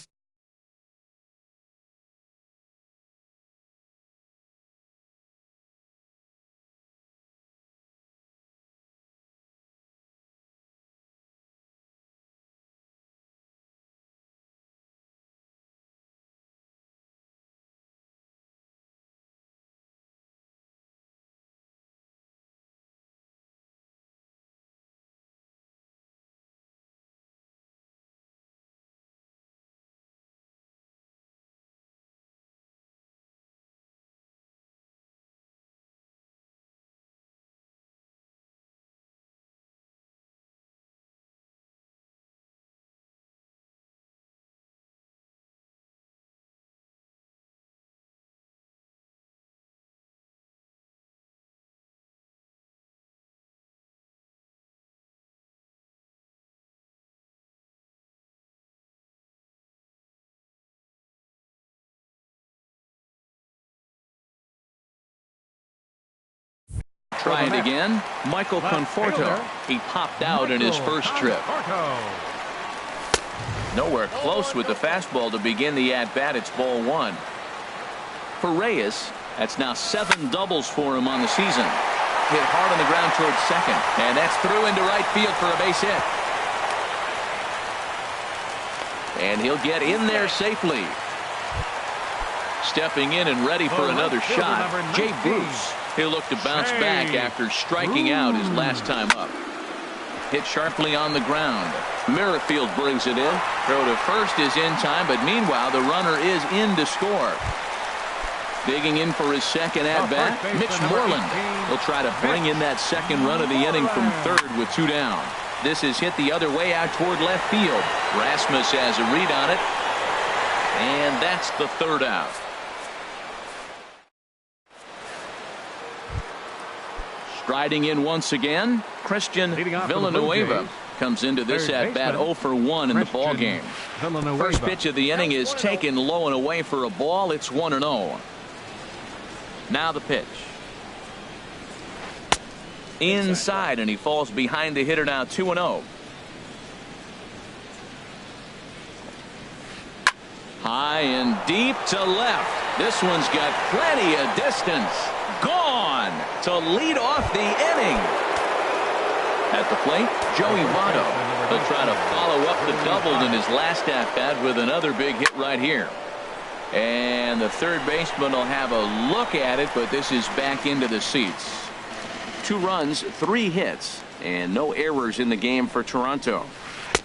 Try it again. Michael Conforto. He popped out in his first trip. Nowhere close with the fastball to begin the at-bat. It's ball one. For Reyes, that's now 7 doubles for him on the season. Hit hard on the ground towards second. And that's through into right field for a base hit. And he'll get in there safely. Stepping in and ready for another shot, Jay Bruce. He'll look to bounce back after striking out his last time up. Hit sharply on the ground. Merrifield brings it in. Throw to first is in time, but meanwhile the runner is in to score. Digging in for his second at-bat, Mitch Moreland. He'll try to bring in that second run of the inning from third with 2 down. This is hit the other way out toward left field. Rasmus has a read on it. And that's the third out. Striding in once again, Christian Villanueva comes into this at-bat 0 for 1 in the ball game. First pitch of the inning is taken low and away for a ball. It's 1-0. Now the pitch. Inside, and he falls behind the hitter now 2-0. High and deep to left. This one's got plenty of distance. Gone to lead off the inning. At the plate, Joey Votto. He'll try to follow up the double in his last at-bat with another big hit right here. And the third baseman will have a look at it, but this is back into the seats. 2 runs, 3 hits, and no errors in the game for Toronto.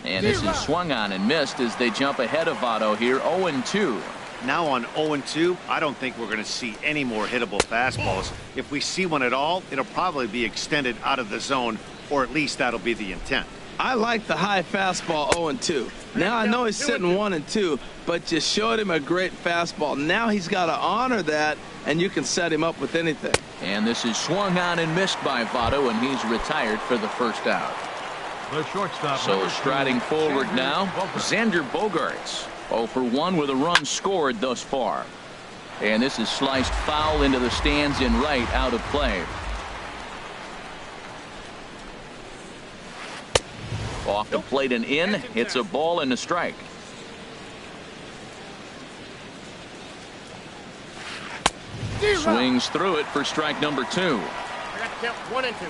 And this is swung on and missed as they jump ahead of Votto here, 0-2. Now on 0-2, I don't think we're going to see any more hittable fastballs. If we see one at all, it'll probably be extended out of the zone, or at least that'll be the intent. I like the high fastball 0-2. Now I know he's sitting 1-2, but you showed him a great fastball. Now he's got to honor that, and you can set him up with anything. And this is swung on and missed by Votto, and he's retired for the first out. The shortstop. So striding forward now, Xander Bogaerts. 0 for 1 with a run scored thus far. And this is sliced foul into the stands in right, out of play. Off the plate and in. It's a ball and a strike. Swings through it for strike number 2. I got to count 1 and 2.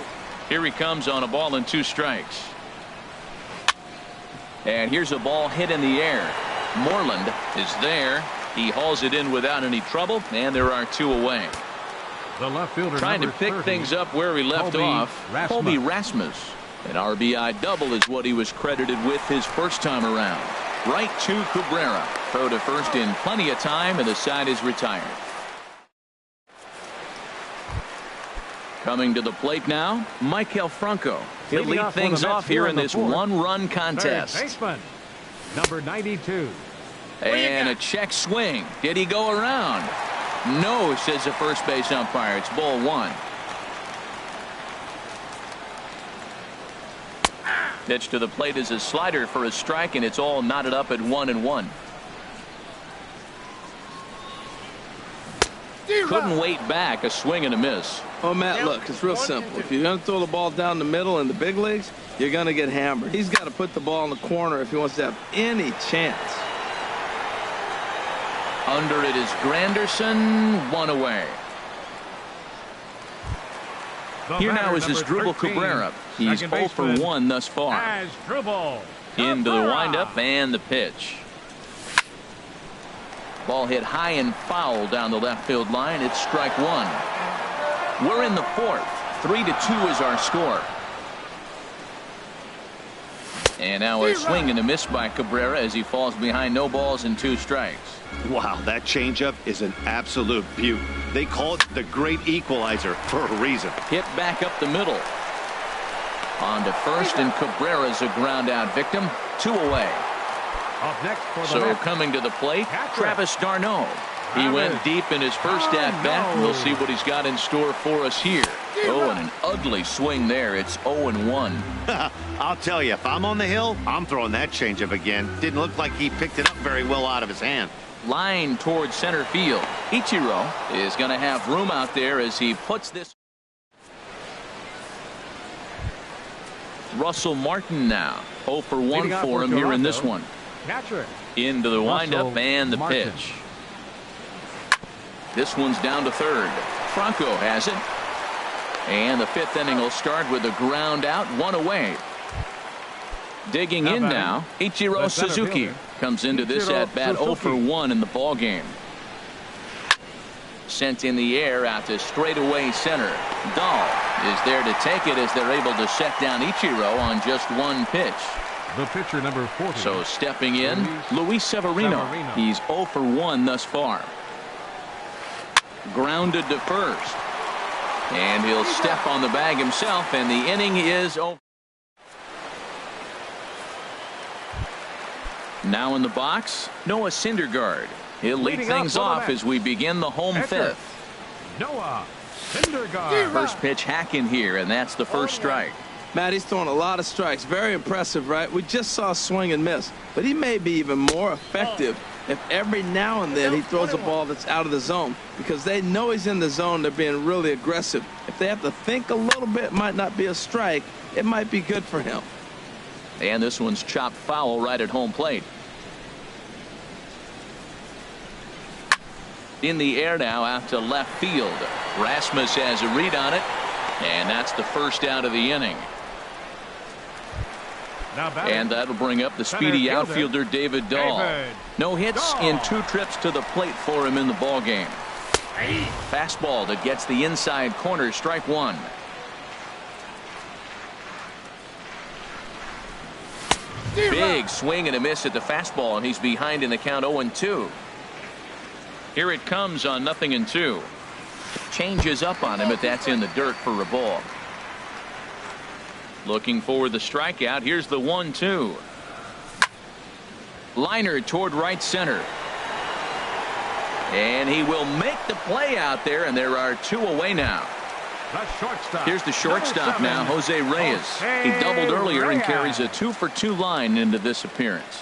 Here he comes on a ball and 2 strikes. And here's a ball hit in the air. Moreland is there. He hauls it in without any trouble, and there are 2 away. The left fielder trying to pick 30, things up where we left off. Colby Rasmus. An RBI double is what he was credited with his first time around. Right to Cabrera. Throw to first in plenty of time, and the side is retired. Coming to the plate now, Maikel Franco. He'll Leading lead off for things the Mets off here in the this fourth, one-run Third contest. baseman, number 92. And a check swing. Did he go around? No, says the first base umpire. It's ball one. Pitch to the plate is a slider for a strike, and it's all knotted up at 1-1. Couldn't wait back. A swing and a miss. Oh, Matt, look, it's real simple. If you're going to throw the ball down the middle in the big leagues, you're going to get hammered. He's got to put the ball in the corner if he wants to have any chance. Under it is Granderson. One away. Here now is Asdrubal Cabrera. He's 0 for 1 thus far. Into the windup and the pitch. Ball hit high and foul down the left field line. It's strike one. We're in the fourth. 3-2 is our score. And now a swing and a miss by Cabrera as he falls behind no balls and 2 strikes. Wow, that changeup is an absolute beaut. They call it the great equalizer for a reason. Hit back up the middle. On to first, and Cabrera's a ground out victim. 2 away. Up next for the So Mets, coming to the plate, catcher. Travis d'Arnaud. He went deep in his first at bat. We'll see what he's got in store for us here. Oh, and an ugly swing there. It's 0-1. I'll tell you, if I'm on the hill, I'm throwing that changeup again. Didn't look like he picked it up very well out of his hand. Line towards center field. Ichiro is going to have room out there as he puts this. Russell Martin now 0 for 1 for him here in this one. Catcher. Into the windup Russell and the Martin. pitch. This one's down to third. Franco has it. And the 5th inning will start with a ground out, 1 away. Digging in now, Ichiro Suzuki fielder. comes into this at bat 0 for 1 in the ball game. Sent in the air out to straightaway center. Dahl is there to take it as they're able to set down Ichiro on just 1 pitch. The pitcher, number 40. So stepping in, Luis Severino. He's 0 for 1 thus far. Grounded to first. And he'll step on the bag himself, and the inning is over. Now in the box, Noah Syndergaard. He'll lead things off as we begin the home 5th. Noah Syndergaard. First pitch hack in here, and that's the first strike. Matt, he's throwing a lot of strikes. Very impressive, right? We just saw a swing and miss. But he may be even more effective if every now and then he throws a ball that's out of the zone, because they know he's in the zone. They're being really aggressive. If they have to think a little bit, it might not be a strike. It might be good for him. And this one's chopped foul right at home plate. In the air now out to left field. Rasmus has a read on it, and that's the first out of the inning. And that'll bring up the speedy outfielder David Dahl. No hits in 2 trips to the plate for him in the ball game. Fastball that gets the inside corner, strike 1. Big swing and a miss at the fastball, and he's behind in the count 0-2. Here it comes on 0-2. Changes up on him, but that's in the dirt for a ball. Looking for the strikeout. Here's the 1-2. Liner toward right center. And he will make the play out there, and there are 2 away now. Here's the shortstop now, Jose Reyes. He doubled earlier and carries a 2 for 2 line into this appearance.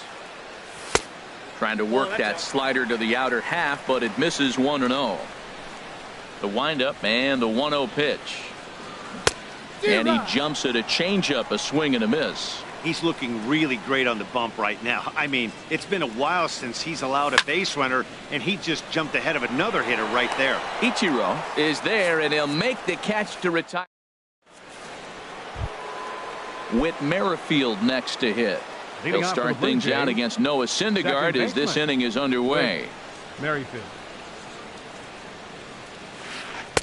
Trying to work that slider to the outer half, but it misses 1-0. The windup and the 1-0 pitch. And he jumps at a changeup, a swing and a miss. He's looking really great on the bump right now. I mean, it's been a while since he's allowed a base runner, and he just jumped ahead of another hitter right there. Ichiro is there, and he'll make the catch to retire. Whit Merrifield next to hit. He'll start things out against Noah Syndergaard as this inning is underway. Merrifield.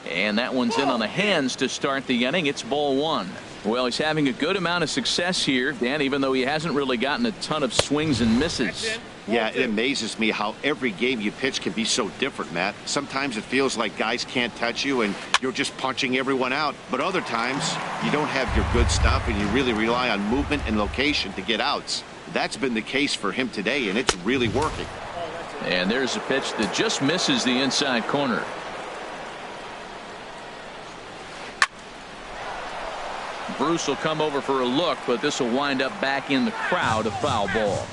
And that one's in on the hands to start the inning. It's ball 1. Well, he's having a good amount of success here, Dan, even though he hasn't really gotten a ton of swings and misses. Yeah, it amazes me how every game you pitch can be so different, Matt. Sometimes it feels like guys can't touch you and you're just punching everyone out. But other times, you don't have your good stuff and you really rely on movement and location to get outs. That's been the case for him today, and it's really working. And there's a pitch that just misses the inside corner. Bruce will come over for a look, but this will wind up back in the crowd, a foul ball.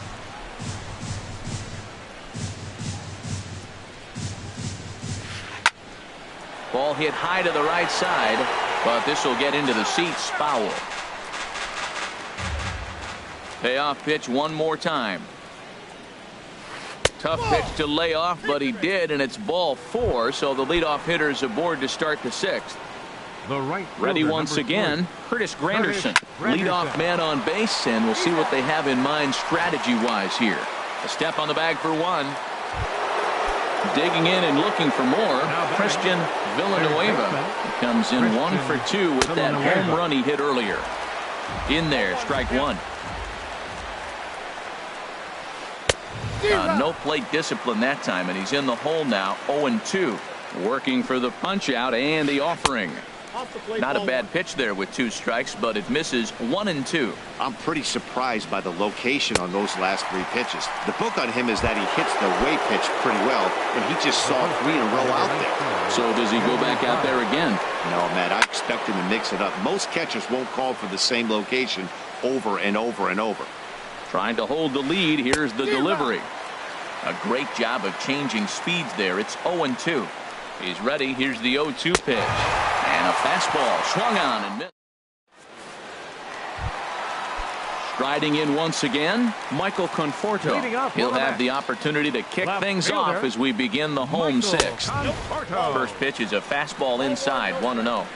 Ball hit high to the right side, but this will get into the seats, foul. Payoff pitch one more time. Tough pitch to lay off, but he did, and it's ball 4, so the leadoff hitter is aboard to start the 6th. The right Ready fielder, once number again, 3. Curtis Granderson, Granderson. leadoff man on base, and we'll see what they have in mind strategy-wise here. A step on the bag for 1. Digging in and looking for more, Christian Villanueva. He comes in 1 for 2 with that home run he hit earlier. In there, strike 1. No plate discipline that time, and he's in the hole now, 0-2. Working for the punch out and the offering. Not a bad pitch there with 2 strikes, but it misses 1-2. I'm pretty surprised by the location on those last 3 pitches. The book on him is that he hits the way pitch pretty well, and he just saw 3 in a row out there. So does he go back out there again? No, Matt, I expect him to mix it up. Most catchers won't call for the same location over and over and over. Trying to hold the lead. Here's the delivery. A great job of changing speeds there. It's 0-2. He's ready. Here's the 0-2 pitch. And a fastball swung on and missed. Striding in once again, Michael Conforto. He'll have the opportunity to kick things off as we begin the home 6th. First pitch is a fastball inside, 1-0.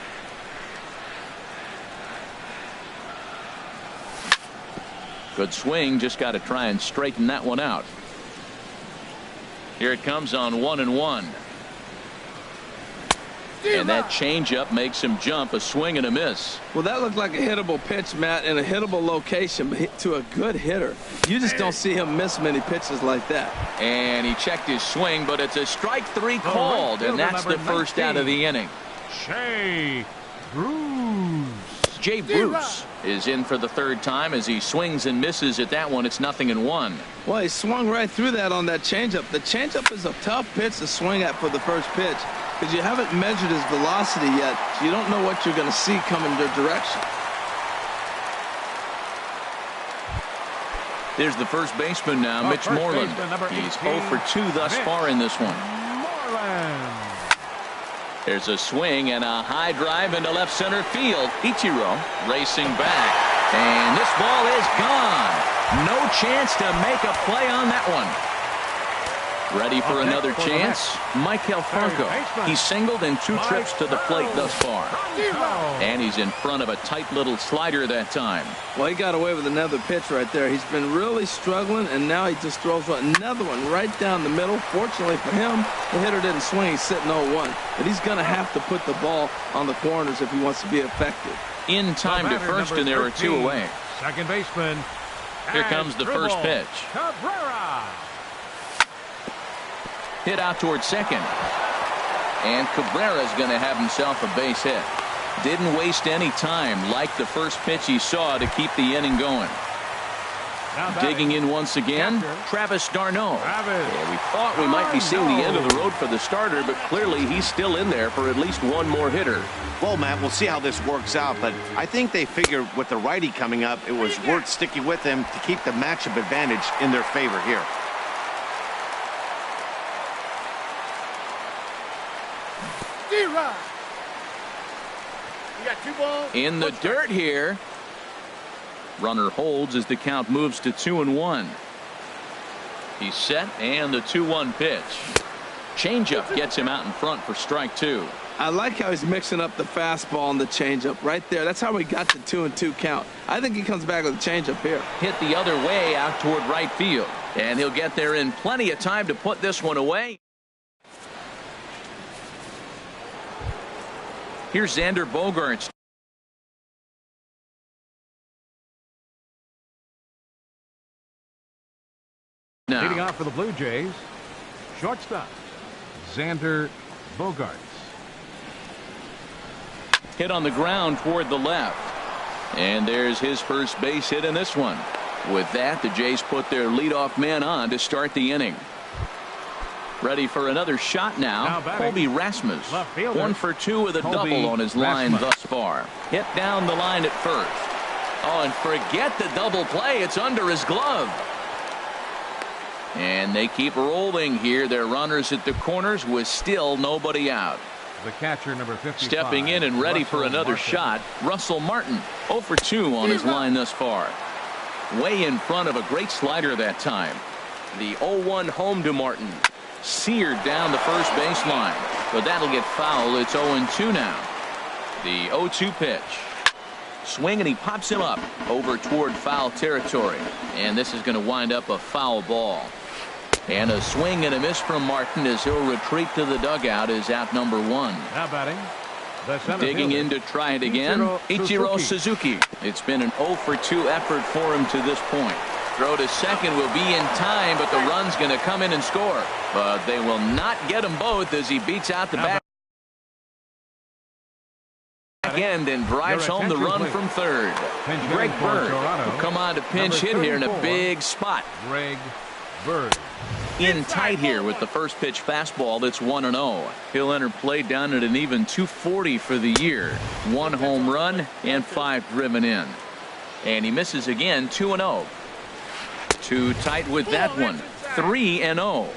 Good swing, just got to try and straighten that one out. Here it comes on 1-1. And that changeup makes him jump, a swing and a miss. Well, that looked like a hittable pitch, Matt, in a hittable location, but to a good hitter. You just don't see him miss many pitches like that. And he checked his swing, but it's a strike 3 called, and that's the first out of the inning. Jay Bruce is in for the 3rd time as he swings and misses at that one. It's 0-1. Well, he swung right through that on that changeup. The changeup is a tough pitch to swing at for the first pitch because you haven't measured his velocity yet, so you don't know what you're going to see coming your direction. There's the first baseman now, Mitch Moreland. He's 0 for 2 thus far in this one. There's a swing and a high drive into left center field. Ichiro racing back. And this ball is gone. No chance to make a play on that one. Ready for another chance? Michael Franco. He's singled in 2 trips to the plate thus far. And he's in front of a tight little slider that time. Well, he got away with another pitch right there. He's been really struggling, and now he just throws another one right down the middle. Fortunately for him, the hitter didn't swing. He's sitting 0-1. But he's going to have to put the ball on the corners if he wants to be effective. In time to first, and there are 2 away. Second baseman. Here comes the first pitch. Cabrera. Hit out towards second. And Cabrera's going to have himself a base hit. Didn't waste any time, like the first pitch he saw, to keep the inning going. Digging in once again, Travis d'Arnaud. Yeah, we thought we might be seeing the end of the road for the starter, but clearly he's still in there for at least one more hitter. Well, Matt, we'll see how this works out, but I think they figured with the righty coming up, it was worth sticking with him to keep the matchup advantage in their favor here. You got 2 balls. In the dirt here. Runner holds as the count moves to 2-1. He's set, and the 2-1 pitch. Changeup gets him out in front for strike 2. I like how he's mixing up the fastball and the changeup right there. That's how we got the 2-2 count. I think he comes back with a changeup here. Hit the other way out toward right field. And he'll get there in plenty of time to put this one away. Here's Xander Bogaerts. Leading now. off for the Blue Jays, shortstop, Xander Bogaerts. Hit on the ground toward the left. And there's his first base hit in this one. With that, the Jays put their leadoff man on to start the inning. Ready for another shot now. Colby Rasmus. 1 for 2 with a double on his line thus far. Hit down the line at first. Oh, and forget the double play. It's under his glove. And they keep rolling here. Their runners at the corners with still nobody out. The catcher, number 55. Stepping in and ready for another shot, Russell Martin. 0 for 2 on his line thus far. Way in front of a great slider that time. The 0-1 home to Martin. Seared down the first baseline. But that'll get foul. It's 0-2 now. The 0-2 pitch. Swing, and he pops him up over toward foul territory. And this is going to wind up a foul ball. And a swing and a miss from Martin as he'll retreat to the dugout is out number 1. Now batting, the center Digging fielder, in to try it again, Ichiro Suzuki. It's been an 0 for 2 effort for him to this point. Throw to second will be in time, but the run's going to come in and score. But they will not get them both as he beats out the back end and drives home the run from third. Greg Bird will come on to pinch hit here in a big spot. Greg Bird. In tight here with the first pitch fastball. That's 1-0. He'll enter play down at an even 240 for the year. 1 home run and 5 driven in. And he misses again. 2-0. Too tight with that one. 3-0.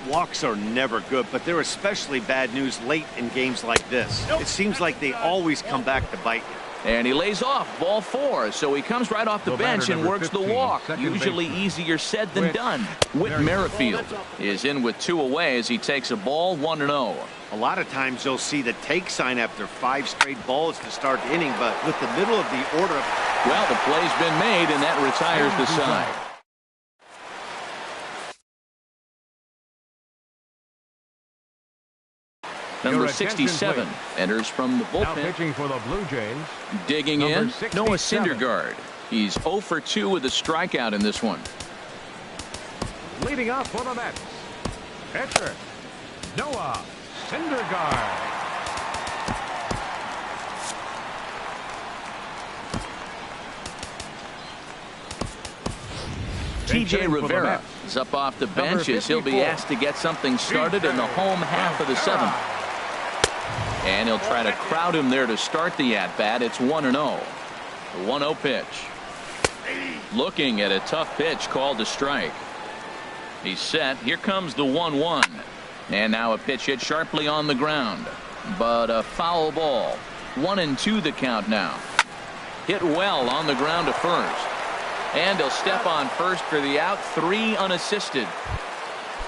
Walks are never good, but they're especially bad news late in games like this. It seems like they always come back to bite you. And he lays off ball 4, so he comes right off the bench and works the walk. Usually easier said than done. Whit Merrifield is in with 2 away as he takes a ball. 1-0. A lot of times you'll see the take sign after 5 straight balls to start the inning, but with the middle of the order. Well, the play's been made, and that retires the side. Number 67 enters from the Now bullpen. pitching for the Blue Jays. Digging Number in, 67. Noah Syndergaard. He's 0 for 2 with a strikeout in this one. Leading off for the Mets, pitcher Noah Syndergaard. TJ Rivera is up off the bench as he'll be asked to get something started in the home half of the 7th. And he'll try to crowd him there to start the at-bat. It's 1-0. The 1-0 pitch. Looking at a tough pitch called to strike. He's set. Here comes the 1-1. And now a pitch hit sharply on the ground. But a foul ball. 1-2 the count now. Hit well on the ground to first. And he'll step on first for the out. 3 unassisted.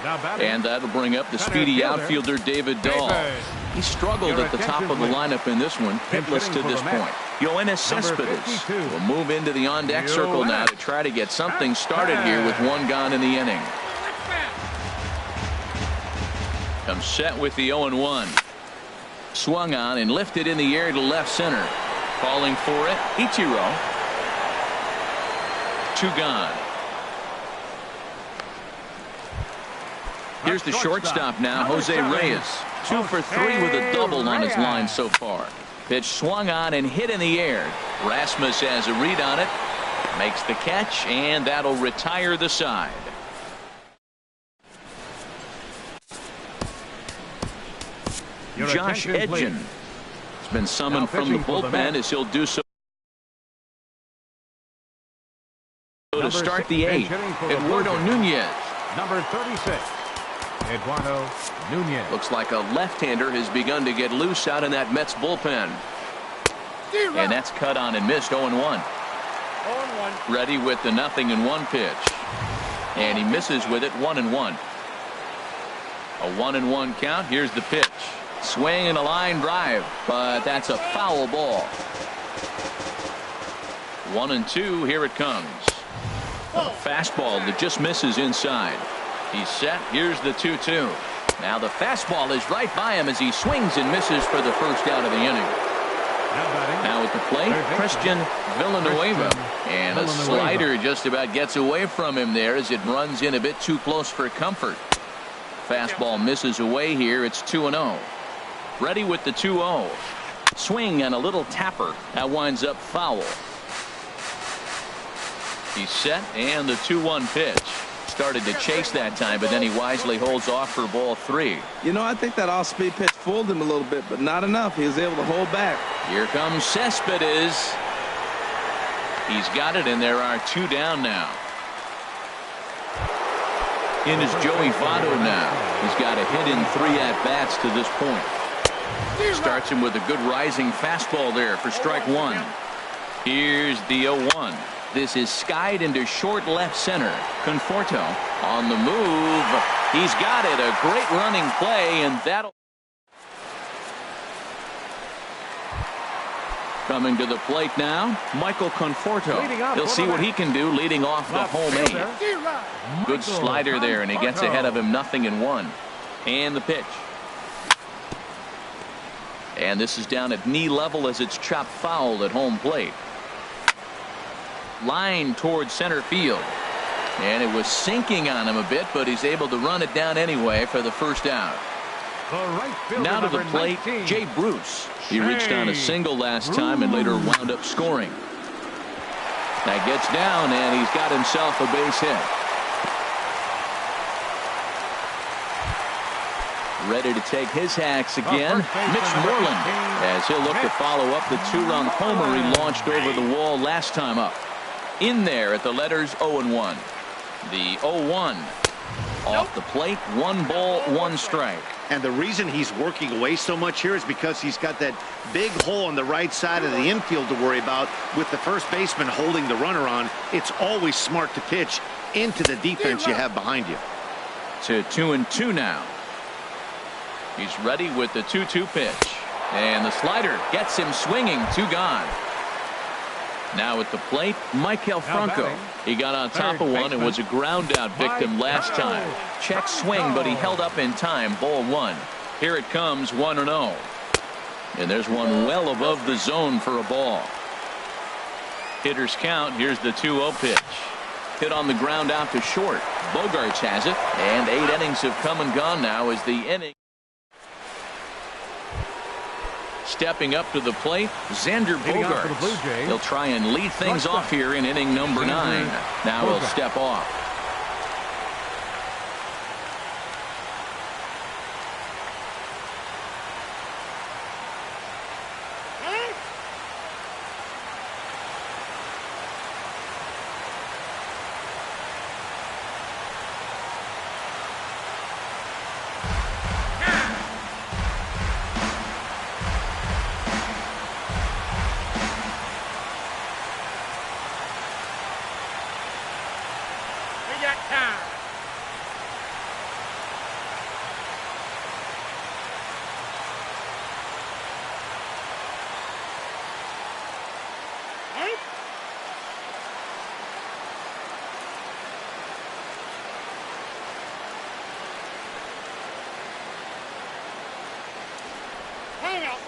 And that'll bring up the speedy outfielder David Dahl. He struggled at the top of the lineup in this one, hitless to this point. Yoenis Cespedes will move into the on-deck circle now to try to get something started here with 1 gone in the inning. Comes set with the 0-1. Swung on and lifted in the air to left center. Calling for it, Ichiro. 2 gone. Here's the shortstop now, Jose Reyes. 2 for 3 with a double on his line so far. Pitch swung on and hit in the air. Rasmus has a read on it. Makes the catch, and that'll retire the side. Josh Edgen has been summoned from the bullpen as he'll do so to start the 8th. Eduardo Nunez. Number 36. Eduardo Nunez. Looks like a left-hander has begun to get loose out in that Mets bullpen. And that's cut on and missed. 0-1. 0-1. Ready with the 0-1 pitch. And he misses with it. 1-1. A 1-1 count. Here's the pitch. Swing and a line drive, but that's a foul ball. 1-2. Here it comes. A fastball that just misses inside. He's set. Here's the 2-2. Now the fastball is right by him as he swings and misses for the first out of the inning. Now at the plate, Christian Villanueva. And a slider just about gets away from him there as it runs in a bit too close for comfort. Fastball misses away here. It's 2-0. Ready with the 2-0. Swing and a little tapper. That winds up foul. He's set and the 2-1 pitch. Started to chase that time, but then he wisely holds off for ball 3. You know, I think that off-speed pitch fooled him a little bit, but not enough. He was able to hold back. Here comes Cespedes. He's got it, and there are 2 down now. In is Joey Votto now. He's got a hit in 3 at-bats to this point. Starts him with a good rising fastball there for strike 1. Here's the 0-1. This is skied into short left center. Conforto on the move. He's got it. A great running play, and that'll. Coming to the plate now, Michael Conforto. He'll see what he can do leading off the home 8. Good slider there, and he gets ahead of him 0-1. And the pitch. And this is down at knee level as it's chopped foul at home plate. Line towards center field. And it was sinking on him a bit, but he's able to run it down anyway for the first out. Now to the plate, Jay Bruce. He reached on a single last time and later wound up scoring. That gets down, and he's got himself a base hit. Ready to take his hacks again, Mitch Moreland, as he'll look to follow up the 2-run homer he launched over the wall last time up. In there at the letters 0-1. The 0-1 off the plate, 1 ball, 1 strike. And the reason he's working away so much here is because he's got that big hole on the right side of the infield to worry about. With the first baseman holding the runner on, it's always smart to pitch into the defense you have behind you. To 2-2 now. He's ready with the 2-2 pitch. And the slider gets him swinging. 2 gone. Now at the plate, Maikel Franco. He got on top of one and was a ground out victim last time. Check swing, but he held up in time. Ball 1. Here it comes, 1-0. And there's one well above the zone for a ball. Hitters count. Here's the 2-0 pitch. Hit on the ground out to short. Bogarts has it. And 8 innings have come and gone now as the inning. Stepping up to the plate, Xander Bogaerts. He'll try and lead things off here in inning number 9. Now he'll step off. Hang up.